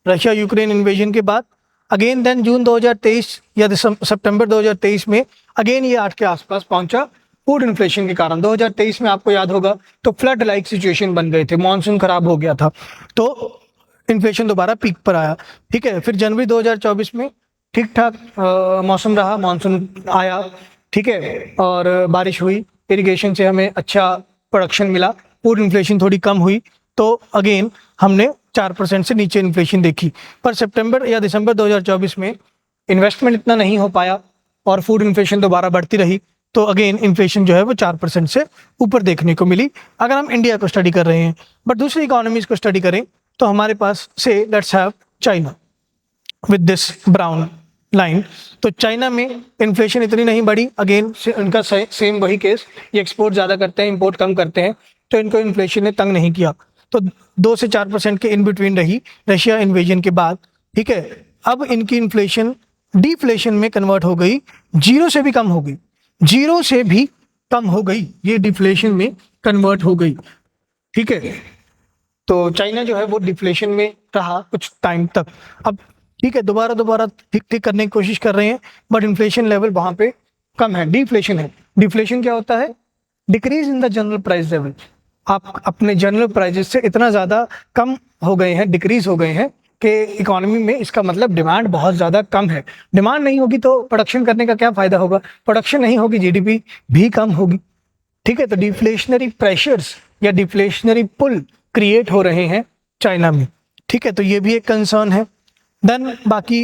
रशिया यूक्रेन इन्वेजन के बाद। अगेन देन जून 2023 या सितंबर 2023 में अगेन ये 8 के आसपास पहुंचा, फूड इन्फ्लेशन के कारण। 2023 में आपको याद होगा तो फ्लड लाइक सिचुएशन बन गए थे, मानसून खराब हो गया था, तो इन्फ्लेशन दोबारा पीक पर आया। ठीक है, फिर जनवरी 2024 में ठीक ठाक मौसम रहा, मानसून आया। ठीक है, और बारिश हुई, इरिगेशन से हमें अच्छा प्रोडक्शन मिला, फूड इन्फ्लेशन थोड़ी कम हुई, तो अगेन हमने 4% से नीचे इन्फ्लेशन देखी। पर सितंबर या दिसंबर 2024 में इन्वेस्टमेंट इतना नहीं हो पाया और फूड इन्फ्लेशन दोबारा बढ़ती रही, तो अगेन इन्फ्लेशन जो है वो 4% से ऊपर देखने को मिली, अगर हम इंडिया को स्टडी कर रहे हैं। बट दूसरी इकोनॉमीज को स्टडी करें तो हमारे पास से let's have China with this brown line. तो चाइना में इन्फ्लेशन इतनी नहीं बढ़ी, अगेन उनका सेम वही केस, ये एक्सपोर्ट ज़्यादा करते हैं, इंपोर्ट कम करते हैं, तो इनको इन्फ्लेशन ने तंग नहीं किया। तो 2 से 4% के इन बिटवीन रही रशिया इन्वेजन के बाद। ठीक है, अब इनकी इन्फ्लेशन डिफ्लेशन में कन्वर्ट हो गई, 0 से भी कम हो गई, 0 से भी कम हो गई, ये डिफ्लेशन में कन्वर्ट हो गई। ठीक है, तो चाइना जो है वो डिफ्लेशन में रहा कुछ टाइम तक। अब ठीक है, दोबारा ठीक करने की कोशिश कर रहे हैं, बट इन्फ्लेशन लेवल वहाँ पे कम है, डिफ्लेशन है। डिफ्लेशन क्या होता है? Decrease in the general price level. आप अपने जनरल प्राइजेस से इतना ज़्यादा कम हो गए हैं, डिक्रीज हो गए हैं कि इकोनॉमी में, इसका मतलब डिमांड बहुत ज़्यादा कम है। डिमांड नहीं होगी तो प्रोडक्शन करने का क्या फ़ायदा होगा? प्रोडक्शन नहीं होगी, जीडीपी भी कम होगी। ठीक है, तो डिफ्लेशनरी प्रेशर्स या डिफ्लेशनरी पुल क्रिएट हो रहे हैं चाइना में। ठीक है, तो ये भी एक कंसर्न है। देन बाकी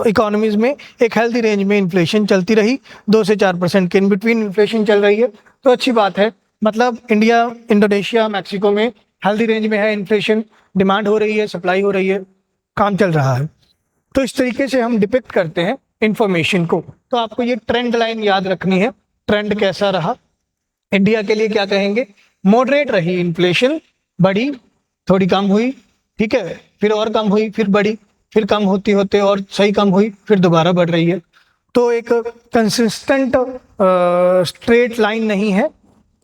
इकोनॉमीज में एक हेल्दी रेंज में इन्फ्लेशन चलती रही, 2 से 4% के इन बिटवीन इन्फ्लेशन चल रही है, तो अच्छी बात है। मतलब इंडिया, इंडोनेशिया, मैक्सिको में हेल्दी रेंज में है इन्फ्लेशन, डिमांड हो रही है, सप्लाई हो रही है, काम चल रहा है। तो इस तरीके से हम डिपिक्ट करते हैं इंफॉर्मेशन को। तो आपको ये ट्रेंड लाइन याद रखनी है, ट्रेंड कैसा रहा। इंडिया के लिए क्या कहेंगे? मॉडरेट रही इन्फ्लेशन, बढ़ी, थोड़ी कम हुई, ठीक है, फिर और कम हुई, फिर बढ़ी, फिर कम होती होते और सही कम हुई, फिर दोबारा बढ़ रही है। तो एक कंसिस्टेंट स्ट्रेट लाइन नहीं है,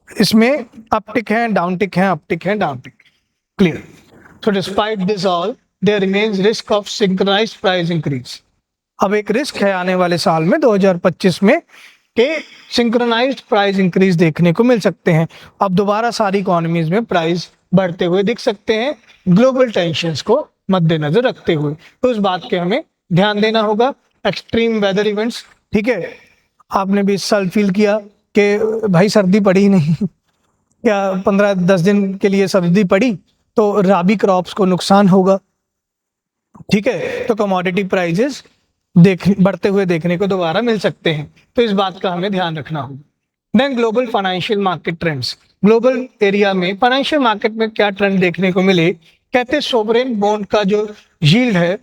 इसमें अपटिक है, डाउनटिक है, अपटिक है, डाउनटिक। Clear? So despite this all, there remains risk of synchronized price increase. अब एक रिस्क है आने वाले साल में 2025 में कि सिंक्रोनाइज्ड प्राइस इंक्रीज देखने को मिल सकते हैं। अब दोबारा सारी इकोनॉमीज में प्राइस बढ़ते हुए दिख सकते हैं, ग्लोबल टेंशंस को मद्देनजर रखते हुए। तो इस बात के हमें ध्यान देना होगा। एक्सट्रीम वेदर इवेंट्स, ठीक है, आपने भी इस साल फील किया कि भाई सर्दी पड़ी ही नहीं या 15-10 दिन के लिए सर्दी पड़ी तो राबी क्रॉप्स को नुकसान होगा। ठीक है, तो कमोडिटी प्राइजेस बढ़ते हुए देखने को दोबारा मिल सकते हैं, तो इस बात का हमें ध्यान रखना होगा। Then global financial market trends. Global area में फाइनेंशियल मार्केट में क्या ट्रेंड देखने को मिले? कहते हैं सोवरेन बॉन्ड का जो यील्ड है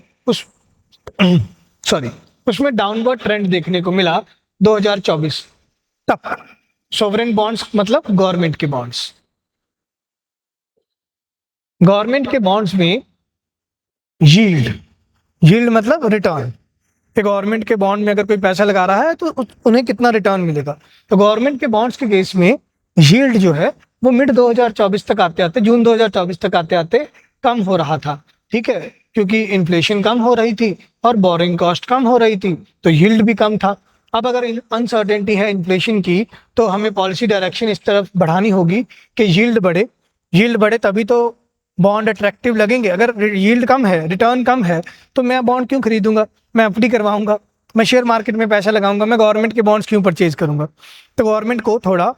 उसमें डाउनवर्ड ट्रेंड देखने को मिला 2024 तक। सोवरेन बॉन्ड्स मतलब गवर्नमेंट के बॉन्ड्स, गवर्नमेंट के बॉन्ड्स में यील्ड मतलब रिटर्न। गवर्नमेंट के बॉन्ड में अगर कोई पैसा लगा रहा है तो उन्हें कितना रिटर्न मिलेगा। तो गवर्नमेंट के बॉन्ड्स के केस में यील्ड जो है वो मिड 2024 तक आते आते, जून 2024 तक आते आते कम हो रहा था, ठीक है, क्योंकि इन्फ्लेशन कम हो रही थी और बोरिंग कॉस्ट कम हो रही थी, तो यील्ड भी कम था। अब अगर अनसर्टेनिटी है इन्फ्लेशन की, तो हमें पॉलिसी डायरेक्शन इस तरफ बढ़ानी होगी कि यील्ड बढ़े। यील्ड बढ़े तभी तो बॉन्ड अट्रैक्टिव लगेंगे। अगर यील्ड कम है, रिटर्न कम है, तो मैं बॉन्ड क्यों खरीदूंगा, मैं एफडी करवाऊंगा, मैं शेयर मार्केट में पैसा लगाऊंगा, मैं गवर्नमेंट के बॉन्ड्स क्यों परचेज करूंगा। तो गवर्नमेंट को थोड़ा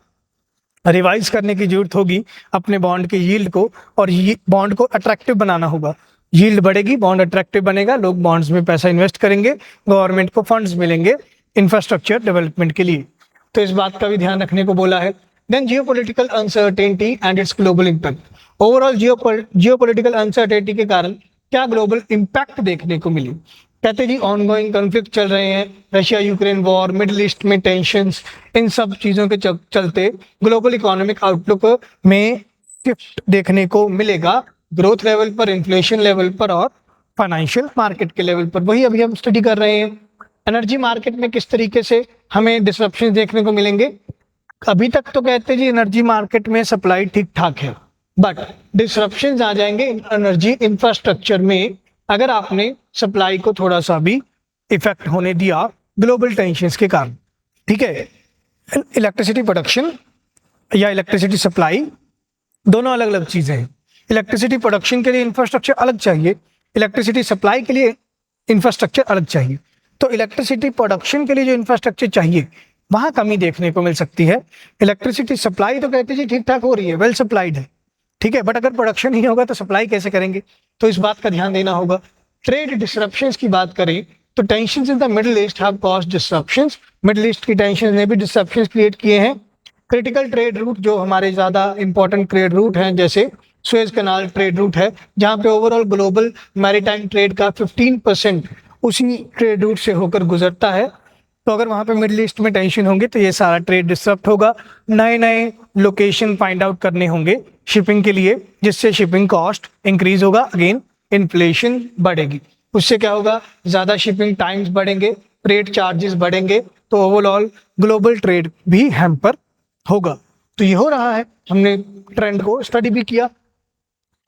रिवाइज करने की जरूरत होगी अपने बॉन्ड के यील्ड को, और ये बॉन्ड को अट्रैक्टिव बनाना होगा। यील्ड बढ़ेगी, बॉन्ड अट्रैक्टिव बनेगा, लोग बॉन्ड्स में पैसा इन्वेस्ट करेंगे, गवर्नमेंट को फंड्स मिलेंगे इंफ्रास्ट्रक्चर डेवलपमेंट के लिए। तो इस बात का भी ध्यान रखने को बोला है। Then geopolitical uncertainty and its global impact. Overall geopolitical uncertainty के कारण क्या ग्लोबल इम्पैक्ट देखने को मिली। कहते जी ऑनगोइंग कॉन्फ्लिक्ट चल रहे हैं, Russia Ukraine war, middle east में टेंशंस, इन सब चीज़ों के चलते ग्लोबल इकोनॉमिक आउटलुक में शिफ्ट देखने को मिलेगा, ग्रोथ लेवल पर, इन्फ्लेशन लेवल पर और फाइनेंशियल मार्केट के लेवल पर। वही अभी हम स्टडी कर रहे हैं। एनर्जी मार्केट में किस तरीके से हमें डिसरप्शन देखने को मिलेंगे। अभी तक तो कहते जी एनर्जी मार्केट में सप्लाई ठीक ठाक है, बट डिसरप्शन आ जाएंगे एनर्जी इंफ्रास्ट्रक्चर में अगर आपने सप्लाई को थोड़ा सा भी इफेक्ट होने दिया ग्लोबल टेंशंस के कारण, ठीक है। इलेक्ट्रिसिटी प्रोडक्शन या इलेक्ट्रिसिटी सप्लाई दोनों अलग अलग चीजें हैं। इलेक्ट्रिसिटी प्रोडक्शन के लिए इंफ्रास्ट्रक्चर अलग चाहिए, इलेक्ट्रिसिटी सप्लाई के लिए इंफ्रास्ट्रक्चर अलग चाहिए। तो इलेक्ट्रिसिटी प्रोडक्शन के लिए जो इंफ्रास्ट्रक्चर चाहिए वहां कमी देखने को मिल सकती है। इलेक्ट्रिसिटी सप्लाई तो कहते जी ठीक ठाक हो रही है, वेल सप्लाइड है, ठीक है, बट अगर प्रोडक्शन ही होगा तो सप्लाई कैसे करेंगे, तो इस बात का ध्यान देना होगा। ट्रेड डिसरप्शंस की बात करें तो tensions in the middle east have caused disruptions. Middle east की टेंशन ने भी डिसरप्शंस क्रिएट किए हैं। क्रिटिकल ट्रेड रूट जो हमारे ज़्यादा इंपॉर्टेंट ट्रेड रूट हैं, जैसे सुएज कनाल ट्रेड रूट है, जहाँ पे ओवरऑल ग्लोबल मैरीटाइम ट्रेड का 15% उसी ट्रेड रूट से होकर गुजरता है। तो अगर वहाँ पे मिडिल ईस्ट में टेंशन होंगे तो ये सारा ट्रेड डिस्टर्ब होगा। नए नए लोकेशन फाइंड आउट करने होंगे शिपिंग के लिए, जिससे शिपिंग कॉस्ट इंक्रीज होगा, अगेन इन्फ्लेशन बढ़ेगी। उससे क्या होगा, ज़्यादा शिपिंग टाइम्स बढ़ेंगे, फ्रेट चार्जेस बढ़ेंगे, तो ओवरऑल ग्लोबल ट्रेड भी हैम्पर होगा। तो ये हो रहा है, हमने ट्रेंड को स्टडी भी किया।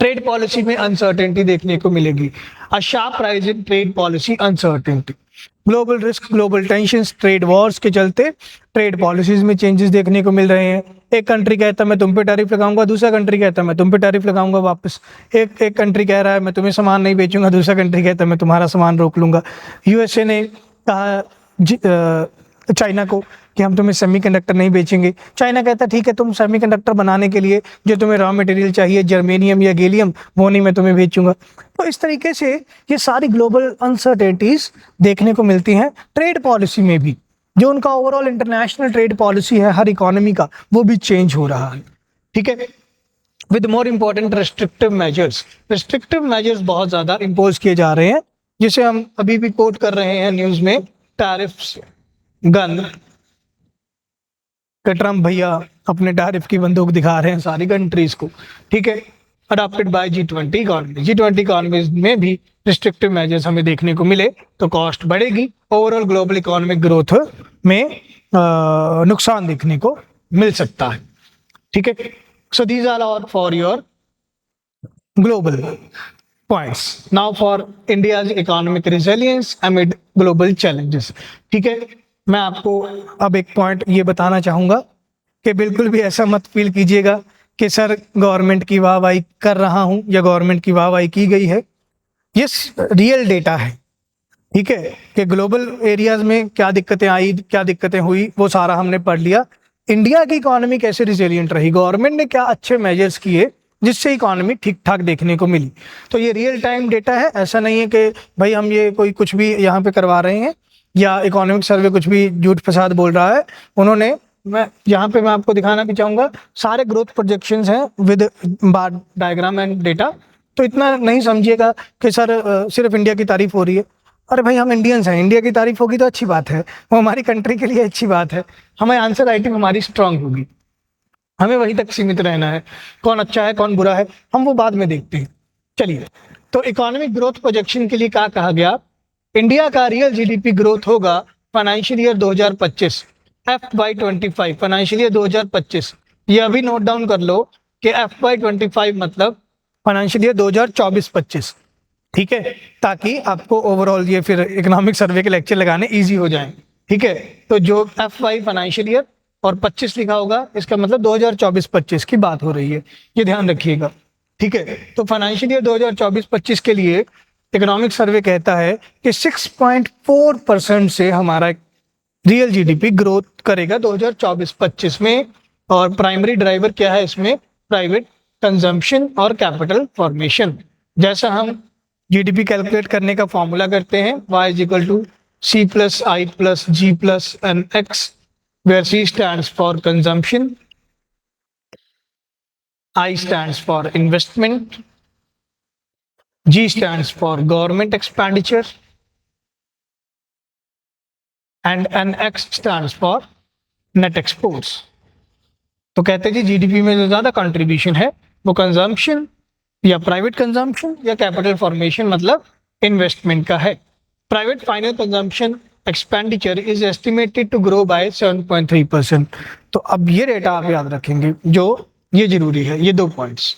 ट्रेड पॉलिसी में अनसर्टेनिटी देखने को मिलेगी। A sharp rise in trade policy uncertainty, global risk, global tensions, trade Wars के चलते ट्रेड पॉलिसीज में चेंजेस देखने को मिल रहे हैं। एक कंट्री कहता है मैं तुम पे टैरिफ लगाऊंगा, दूसरा कंट्री कहता है मैं तुम पे टैरिफ लगाऊंगा वापस। एक कंट्री कह रहा है मैं तुम्हें सामान नहीं बेचूंगा, दूसरा कंट्री कहता है मैं तुम्हारा सामान रोक लूंगा। यूएसए ने कहा चाइना को कि हम तुम्हें सेमीकंडक्टर नहीं बेचेंगे। चाइना कहता है ठीक है, तुम सेमीकंडक्टर बनाने के लिए जो तुम्हें रॉ मटेरियल चाहिए, जर्मेनियम या गैलियम, वो नहीं मैं तुम्हें बेचूंगा। तो इस तरीके से ये सारी ग्लोबल अनसर्टेनिटीज देखने को मिलती हैं। ट्रेड पॉलिसी में भी जो उनका ओवरऑल इंटरनेशनल ट्रेड पॉलिसी है हर इकोनॉमी का, वो भी चेंज हो रहा है, ठीक है। With more important restrictive measures, restrictive measures बहुत ज्यादा इम्पोज किए जा रहे हैं, जिसे हम अभी भी कोट कर रहे हैं न्यूज में। टैरिफ्स गन ट्रम्प भैया अपने टैरिफ की बंदूक दिखा रहे हैं सारी कंट्रीज को, ठीक है। Adopted by G20 economy, G20 economies में भी रिस्ट्रिक्टिव मेजर्स हमें देखने को मिले तो कॉस्ट बढ़ेगी, ओवरऑल ग्लोबल इकोनॉमिक ग्रोथ में नुकसान देखने को मिल सकता है, ठीक है। So these are all for your global points. Now for India's economic resilience amid global challenges, ठीक है। मैं आपको अब एक पॉइंट ये बताना चाहूँगा कि बिल्कुल भी ऐसा मत फील कीजिएगा कि सर गवर्नमेंट की वाहवाही कर रहा हूँ या गवर्नमेंट की वाहवाही की गई है। ये रियल डेटा है, ठीक है, कि ग्लोबल एरियाज में क्या दिक्कतें आई, क्या दिक्कतें हुई, वो सारा हमने पढ़ लिया। इंडिया की इकोनॉमी कैसे रिजिलियंट रही, गवर्नमेंट ने क्या अच्छे मेजर्स किए जिससे इकोनॉमी ठीक ठाक देखने को मिली। तो ये रियल टाइम डेटा है, ऐसा नहीं है कि भाई हम ये कोई कुछ भी यहाँ पे करवा रहे हैं या इकोनॉमिक सर्वे कुछ भी झूठ फसाद बोल रहा है। उन्होंने, मैं यहाँ पे मैं आपको दिखाना भी चाहूँगा, सारे ग्रोथ प्रोजेक्शंस हैं with bar diagram and data. तो इतना नहीं समझिएगा कि सर सिर्फ इंडिया की तारीफ हो रही है। अरे भाई हम इंडियंस हैं, इंडिया की तारीफ होगी तो अच्छी बात है, वो हमारी कंट्री के लिए अच्छी बात है। हमें आंसर राइटिंग हमारी स्ट्रांग होगी, हमें वहीं तक सीमित रहना है। कौन अच्छा है कौन बुरा है हम वो बाद में देखते हैं। चलिए, तो इकोनॉमिक ग्रोथ प्रोजेक्शन के लिए क्या कहा गया, इंडिया का रियल जीडीपी ग्रोथ होगा financial year 2025 FY25, financial year 2025 ये अभी नोट डाउन कर लो कि FY25 मतलब फाइनेंशियल ईयर 2024-25, ठीक है, ताकि आपको ओवरऑल ये फिर इकोनॉमिक सर्वे के लेक्चर लगाने इजी हो जाए, ठीक है। तो जो FY फाइनेंशियल ईयर और 25 लिखा होगा, इसका मतलब 2024-25 की बात हो रही है, ये ध्यान रखिएगा, ठीक है। तो फाइनेंशियल ईयर 2024-25 के लिए इकोनॉमिक सर्वे कहता है कि 6.4% से हमारा रियल जीडीपी ग्रोथ करेगा 2024-25 में। और प्राइमरी ड्राइवर क्या है इसमें? प्राइवेट कंजम्पशन और कैपिटल फॉर्मेशन। जैसा हम जीडीपी कैलकुलेट करने का फॉर्मूला करते हैं, y = C + I + G + NX, where C stands for consumption, I stands for investment, G stands for government expenditure, and NX stands for net exports। तो कहते हैं जी जीडीपी में जो ज्यादा कंट्रीब्यूशन है वो कंजम्पशन या प्राइवेट कंजम्पशन या कैपिटल फॉर्मेशन मतलब इन्वेस्टमेंट का है। Private final consumption expenditure is estimated to grow by 7.3%। तो अब ये डेटा आप याद रखेंगे, जो ये जरूरी है, ये 2 पॉइंट्स।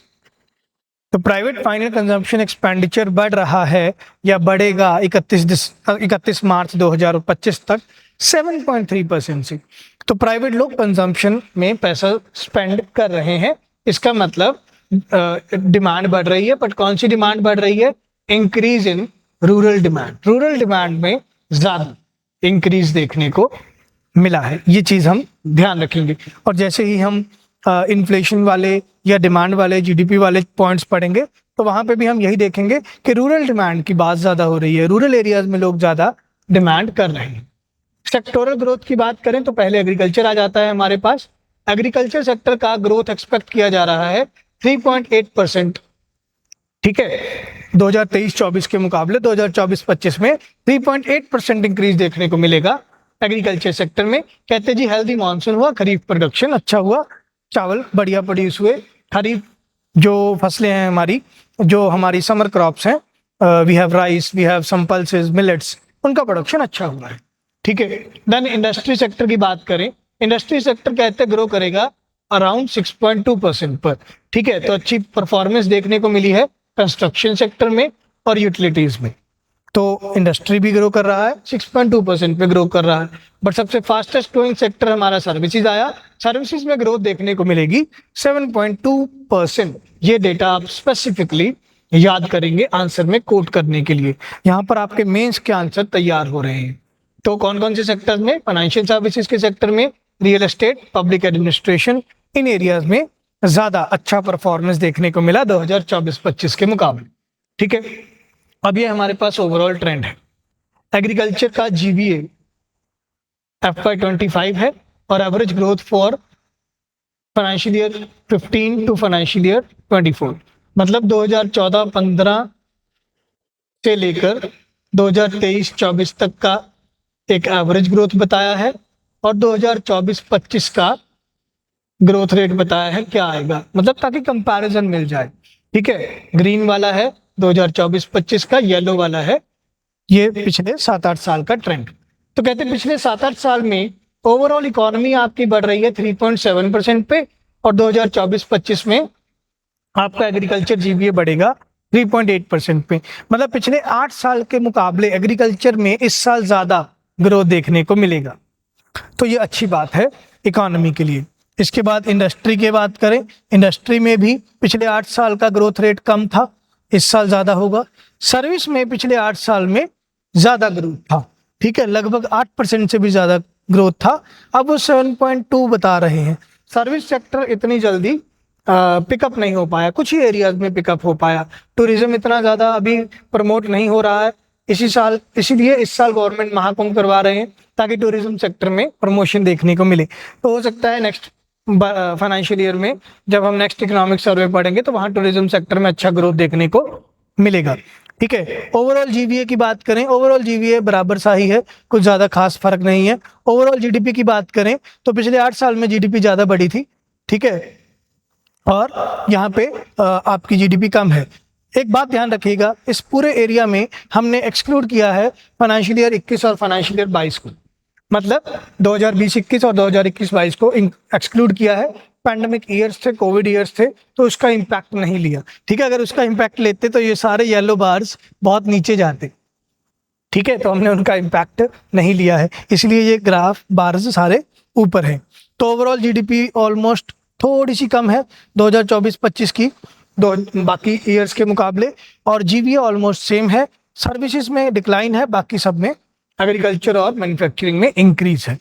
तो प्राइवेट फाइनल कंजम्पशन एक्सपेंडिचर बढ़ रहा है या बढ़ेगा 31 मार्च 2025 तक 7.3% से। तो प्राइवेट लोग कंजम्पशन में पैसा स्पेंड कर रहे हैं, इसका मतलब डिमांड बढ़ रही है। बट कौन सी डिमांड बढ़ रही है? Increase in rural demand. Rural demand में ज्यादा इंक्रीज देखने को मिला है, ये चीज हम ध्यान रखेंगे। और जैसे ही हम इन्फ्लेशन वाले या डिमांड वाले जीडीपी वाले पॉइंट्स पढ़ेंगे तो वहां पे भी हम यही देखेंगे कि रूरल डिमांड की बात ज्यादा हो रही है, रूरल एरियाज में लोग ज्यादा डिमांड कर रहे हैं। सेक्टोरल ग्रोथ की बात करें तो पहले एग्रीकल्चर आ जाता है हमारे पास। एग्रीकल्चर सेक्टर का ग्रोथ एक्सपेक्ट किया जा रहा है 3.8%, ठीक है। 2023-24 के मुकाबले 2024-25 में 3.8% इंक्रीज देखने को मिलेगा एग्रीकल्चर सेक्टर में। कहते जी हेल्दी मानसून हुआ, खरीफ प्रोडक्शन अच्छा हुआ, चावल बढ़िया प्रोड्यूस हुए, खरीफ जो फसलें हैं हमारी, जो हमारी समर क्रॉप्स हैं, we have rice, we have some pulses, millets, उनका प्रोडक्शन अच्छा हुआ है, ठीक है। देन इंडस्ट्री सेक्टर की बात करें, इंडस्ट्री सेक्टर कहते ग्रो करेगा अराउंड 6.2% पर, ठीक है। तो अच्छी परफॉर्मेंस देखने को मिली है कंस्ट्रक्शन सेक्टर में और यूटिलिटीज में। तो इंडस्ट्री भी ग्रो कर रहा है, 6.2% पे ग्रो कर रहा है। बट सबसे फास्टेस्ट ग्रोइंग सेक्टर हमारा सर्विसेज आया, सर्विसेज में ग्रोथ देखने को मिलेगी 7.2%। ये डेटा आप स्पेसिफिकली याद करेंगे आंसर में कोट करने के लिए। यहाँ पर आपके मेंस के आंसर तैयार हो रहे हैं। तो कौन कौन से सेक्टर में? फाइनेंशियल सर्विसेज के सेक्टर में, रियल एस्टेट, पब्लिक एडमिनिस्ट्रेशन, इन एरियाज में ज्यादा अच्छा परफॉर्मेंस देखने को मिला 2024-25 के मुकाबले, ठीक है। अब ये हमारे पास ओवरऑल ट्रेंड है। एग्रीकल्चर का जीवीए FY25 है और average growth for financial year 15 to financial year 24, मतलब 2014-15 से लेकर 2023-24 तक का एक एवरेज ग्रोथ बताया है और 2024-25 का ग्रोथ रेट बताया है क्या आएगा, मतलब ताकि कंपैरिजन मिल जाए, ठीक है। ग्रीन वाला है 2024-25 का, येलो वाला है ये पिछले 7-8 साल का ट्रेंड। तो कहते हैं पिछले 7-8 साल में ओवरऑल इकोनॉमी आपकी बढ़ रही है 3.7% पे और 2024-25 में आपका एग्रीकल्चर जीवीए बढ़ेगा 3.8% पे। मतलब पिछले 8 साल के मुकाबले एग्रीकल्चर में इस साल ज्यादा ग्रोथ देखने को मिलेगा, तो ये अच्छी बात है इकोनॉमी के लिए। इसके बाद इंडस्ट्री की बात करें, इंडस्ट्री में भी पिछले 8 साल का ग्रोथ रेट कम था, इस साल ज्यादा होगा। सर्विस में पिछले 8 साल में ज्यादा ग्रोथ था, ठीक है, लगभग 8% से भी ज्यादा ग्रोथ था, अब वो 7.2 बता रहे हैं। सर्विस सेक्टर इतनी जल्दी पिकअप नहीं हो पाया, कुछ ही एरियाज में पिकअप हो पाया। टूरिज्म इतना ज्यादा अभी प्रमोट नहीं हो रहा है इसीलिए इस साल गवर्नमेंट महाकुंभ करवा रहे हैं ताकि टूरिज्म सेक्टर में प्रमोशन देखने को मिले। तो हो सकता है नेक्स्ट फाइनेंशियल ईयर में जब हम नेक्स्ट इकोनॉमिक सर्वे पढ़ेंगे तो वहां टूरिज्म सेक्टर में अच्छा ग्रोथ देखने को मिलेगा, ठीक है। ओवरऑल जीवीए की बात करें, ओवरऑल जीवीए बराबर सा ही है, कुछ ज्यादा खास फर्क नहीं है। ओवरऑल जीडीपी की बात करें तो पिछले 8 साल में जीडीपी ज्यादा बढ़ी थी, ठीक है, और यहाँ पे आपकी जीडीपी कम है। एक बात ध्यान रखिएगा, इस पूरे एरिया में हमने एक्सक्लूड किया है फाइनेंशियल ईयर 21 और फाइनेंशियल ईयर 22 को, मतलब 2020-21 और 2021-22 को एक्सक्लूड किया है। पैंडेमिक ईयर्स थे, कोविड ईयर्स थे, तो उसका इम्पैक्ट नहीं लिया। ठीक है, अगर उसका इम्पैक्ट लेते तो ये सारे येलो बार्स बहुत नीचे जाते। ठीक है, तो हमने उनका इम्पैक्ट नहीं लिया है, इसलिए ये ग्राफ बार्स सारे ऊपर है। तो ओवरऑल जीडीपी ऑलमोस्ट थोड़ी सी कम है 2024-25 की बाकी ईयर्स के मुकाबले, और जीवीए ऑलमोस्ट सेम है। सर्विसेज में डिक्लाइन है, बाकी सब में एग्रीकल्चर और मैन्युफैक्चरिंग में इंक्रीज है।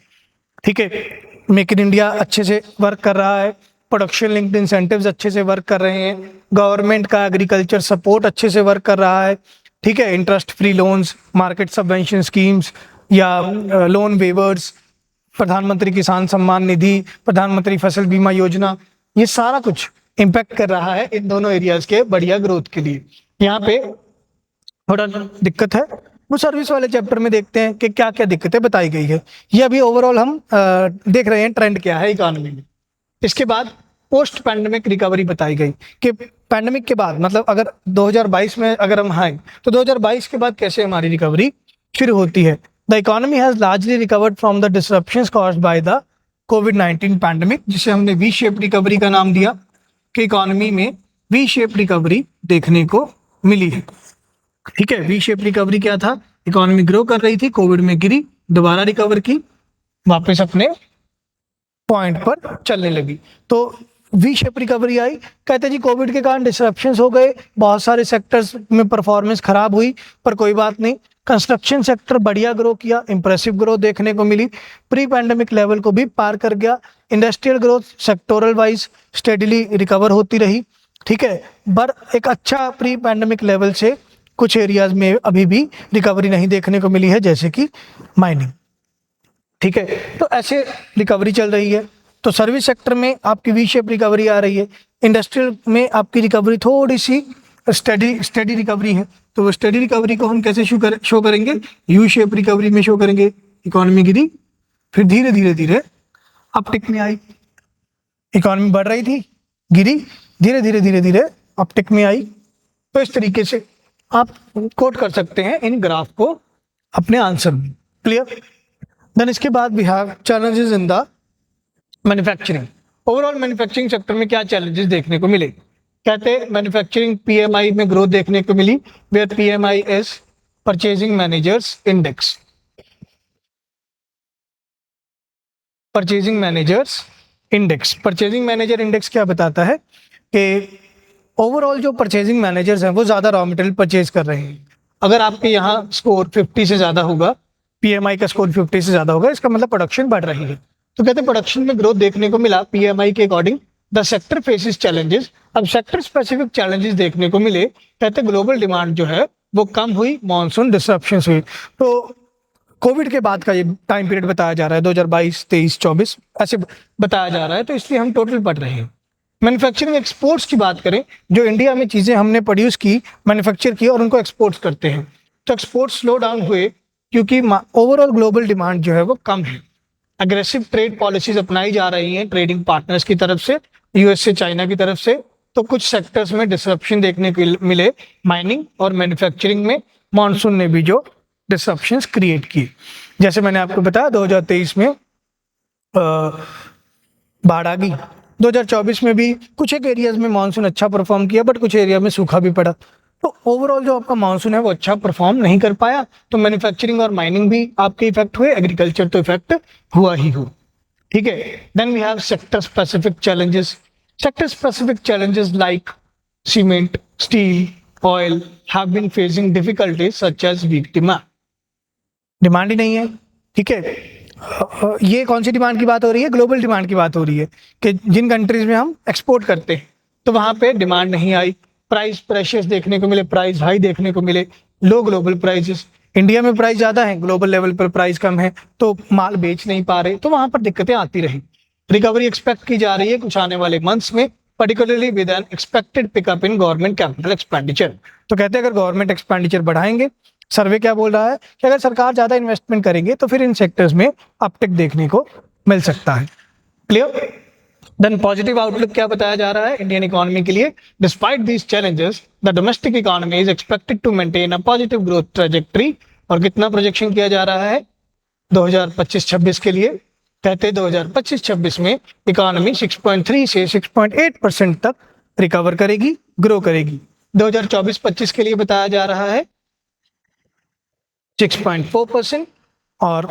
ठीक है, मेक इन इंडिया अच्छे से वर्क कर रहा है, प्रोडक्शन लिंक्ड इंसेंटिव्स अच्छे से वर्क कर रहे हैं, गवर्नमेंट का एग्रीकल्चर सपोर्ट अच्छे से वर्क कर रहा है। ठीक है, interest free loans, market subvention schemes या लोन वेवर्स, प्रधानमंत्री किसान सम्मान निधि, प्रधानमंत्री फसल बीमा योजना, ये सारा कुछ इम्पैक्ट कर रहा है इन दोनों एरियाज के बढ़िया ग्रोथ के लिए। यहाँ पे थोड़ा दिक्कत है, वो सर्विस वाले चैप्टर में देखते हैं कि क्या क्या दिक्कतें बताई गई है। ये अभी ओवरऑल हम देख रहे हैं ट्रेंड क्या है इकोनॉमी में। इसके बाद पोस्ट पैंडेमिक रिकवरी बताई गई कि पैंडेमिक के बाद, मतलब अगर 2022 में अगर हम हैं तो 2022 के बाद कैसे हमारी रिकवरी शुरू होती है। The economy has largely recovered from the disruptions caused by the covid pandemic, जिसे हमने वी शेप रिकवरी का नाम दिया कि इकोनॉमी में वी शेप रिकवरी देखने को मिली है। ठीक है, वी शेप रिकवरी क्या था, इकोनॉमी ग्रो कर रही थी, कोविड में गिरी, दोबारा रिकवर की, वापस अपने पॉइंट पर चलने लगी, तो वी शेप रिकवरी आई। कहते जी कोविड के कारण डिसरप्शंस हो गए, बहुत सारे सेक्टर्स में परफॉर्मेंस खराब हुई, पर कोई बात नहीं, कंस्ट्रक्शन सेक्टर बढ़िया ग्रो किया, इंप्रेसिव ग्रोथ देखने को मिली, प्री पैंडेमिक लेवल को भी पार कर गया। Industrial growth sectoral wise steadily recover होती रही। ठीक है, पर एक अच्छा प्री पैंडेमिक लेवल से कुछ एरियाज में अभी भी रिकवरी नहीं देखने को मिली है, जैसे कि माइनिंग। ठीक है, तो ऐसे रिकवरी चल रही है। तो सर्विस सेक्टर में आपकी वी शेप रिकवरी आ रही है, इंडस्ट्रियल में आपकी रिकवरी थोड़ी सी स्टडी रिकवरी है। तो वो स्टडी रिकवरी को हम कैसे शो करेंगे, यू शेप रिकवरी में शो करेंगे। इकोनॉमी गिरी, फिर धीरे धीरे धीरे अपटिक में आई, इकोनॉमी बढ़ रही थी, गिरी, धीरे धीरे धीरे धीरे अपटिक में आई। तो इस तरीके से आप कोट कर सकते हैं इन ग्राफ को अपने आंसर में। क्लियर? देन इसके बाद we have challenges in the manufacturing. Overall manufacturing sector में क्या चैलेंजेस देखने को मिले, कहते हैं मैन्युफैक्चरिंग पीएमआई में ग्रोथ देखने को मिली, where PMI is purchasing managers index. Purchasing managers index, purchasing manager index क्या बताता है कि ओवरऑल जो परचेजिंग मैनेजर्स हैं वो ज़्यादा रॉ मटेरियल परचेज कर रहे हैं। अगर आपके यहाँ स्कोर 50 से ज़्यादा होगा, पीएमआई का स्कोर 50 से ज़्यादा होगा, इसका मतलब प्रोडक्शन बढ़ रही है। तो कहते हैं प्रोडक्शन में ग्रोथ देखने को मिला पीएमआई के according. The sector faces challenges, अब सेक्टर स्पेसिफिक चैलेंजेस देखने को मिले। कहते हैं ग्लोबल डिमांड जो है वो कम हुई, मॉनसून डिसरप्शन हुई। तो कोविड के बाद का ये टाइम पीरियड बताया जा रहा है, 2022, 23, 24 ऐसे बताया जा रहा है, तो इसलिए हम टोटल पढ़ रहे हैं। मैन्युफैक्चरिंग एक्सपोर्ट्स की बात करें, जो इंडिया में चीज़ें हमने प्रोड्यूस की, मैन्युफैक्चर की और उनको एक्सपोर्ट्स करते हैं, तो एक्सपोर्ट स्लो डाउन हुए क्योंकि ओवरऑल ग्लोबल डिमांड जो है वो कम है। अग्रेसिव ट्रेड पॉलिसीज अपनाई जा रही हैं ट्रेडिंग पार्टनर्स की तरफ से, यूएस से, चाइना की तरफ से। तो कुछ सेक्टर्स में डिसरप्शन देखने को मिले, माइनिंग और मैन्युफैक्चरिंग में मानसून ने भी जो डिसरप्शंस क्रिएट किए। जैसे मैंने आपको बताया 2023 में बाढ़ आ गई, 2024 में भी कुछ एक एरियाज में मानसून अच्छा परफॉर्म किया, बट कुछ एरिया में सूखा भी पड़ा। तो ओवरऑल जो आपका मानसून है वो अच्छा परफॉर्म नहीं कर पाया, तो मैन्युफैक्चरिंग और माइनिंग भी आपके इफेक्ट हुए, एग्रीकल्चर तो इफेक्ट हुआ ही हो। ठीक है, then we have sector specific challenges. Sector specific challenges like cement, steel, oil have been facing difficulties such as weak demand. Demand ही नहीं है। ठीक है, ये कौन सी डिमांड की बात हो रही है, ग्लोबल डिमांड की बात हो रही है कि जिन कंट्रीज में हम एक्सपोर्ट करते हैं तो वहां पे डिमांड नहीं आई, प्राइस प्रेशर्स देखने को मिले, प्राइस हाई देखने को मिले, लो ग्लोबल प्राइसेस। इंडिया में प्राइस ज़्यादा है, ग्लोबल लेवल पर प्राइस कम है, तो माल बेच नहीं पा रहे, तो वहां पर दिक्कतें आती रही। रिकवरी एक्सपेक्ट की जा रही है कुछ आने वाले मंथ्स में, particularly with N expected pickup in government capital expenditure. तो कहते हैं अगर गवर्नमेंट एक्सपेंडिचर बढ़ाएंगे, सर्वे क्या बोल रहा है कि अगर सरकार ज़्यादा इन्वेस्टमेंट करेंगे तो फिर इन सेक्टर्स में अपटिक देखने को मिल सकता है। क्लियर? देन पॉजिटिव आउटलुक क्या बताया जा रहा है इंडियन इकोनॉमी के लिए, despite these challenges the domestic economy is expected to maintain a positive growth trajectory. और कितना प्रोजेक्शन किया जा रहा है 2025-26 के लिए, कहते हैं 2025-26 में इकोनॉमी 6.3 से 6.8% तक रिकवर करेगी, ग्रो करेगी। 2024-25 के लिए बताया जा रहा है 6.4% और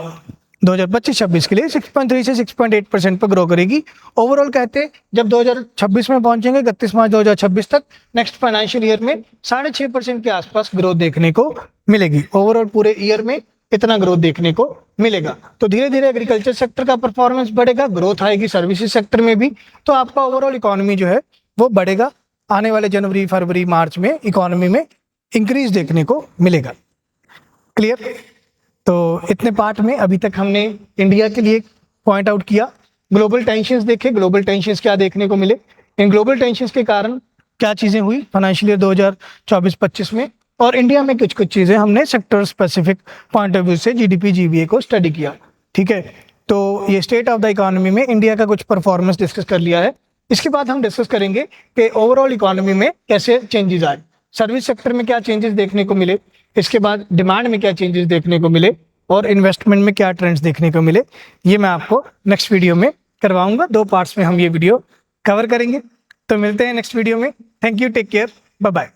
2025-26 के लिए 6.3 से 6.8% पर ग्रो करेगी। ओवरऑल कहते हैं जब 2026 में पहुंचेंगे 31 मार्च 2026 तक, नेक्स्ट फाइनेंशियल ईयर में 6.5% के आसपास ग्रोथ देखने को मिलेगी। ओवरऑल पूरे ईयर में इतना ग्रोथ देखने को मिलेगा। तो धीरे धीरे एग्रीकल्चर सेक्टर का परफॉर्मेंस बढ़ेगा, ग्रोथ आएगी सर्विसेज सेक्टर में भी, तो आपका ओवरऑल इकोनॉमी जो है वो बढ़ेगा। आने वाले जनवरी, फरवरी, मार्च में इकोनॉमी में इंक्रीज देखने को मिलेगा। क्लियर? तो इतने पार्ट में अभी तक हमने इंडिया के लिए पॉइंट आउट किया, ग्लोबल टेंशंस देखे, ग्लोबल टेंशंस क्या देखने को मिले, इन ग्लोबल टेंशंस के कारण क्या चीज़ें हुई फाइनेंशियल ईयर 2024-25 में, और इंडिया में कुछ कुछ चीज़ें हमने sector specific point of view से जीडीपी जीवीए को स्टडी किया। ठीक है, तो ये स्टेट ऑफ द इकोनॉमी में इंडिया का कुछ परफॉर्मेंस डिस्कस कर लिया है। इसके बाद हम डिस्कस करेंगे कि ओवरऑल इकोनॉमी में कैसे चेंजेस आए, सर्विस सेक्टर में क्या चेंजेस देखने को मिले, इसके बाद डिमांड में क्या चेंजेस देखने को मिले, और इन्वेस्टमेंट में क्या ट्रेंड्स देखने को मिले। ये मैं आपको नेक्स्ट वीडियो में करवाऊंगा। 2 पार्ट्स में हम ये वीडियो कवर करेंगे। तो मिलते हैं नेक्स्ट वीडियो में। Thank you, take care, bye bye.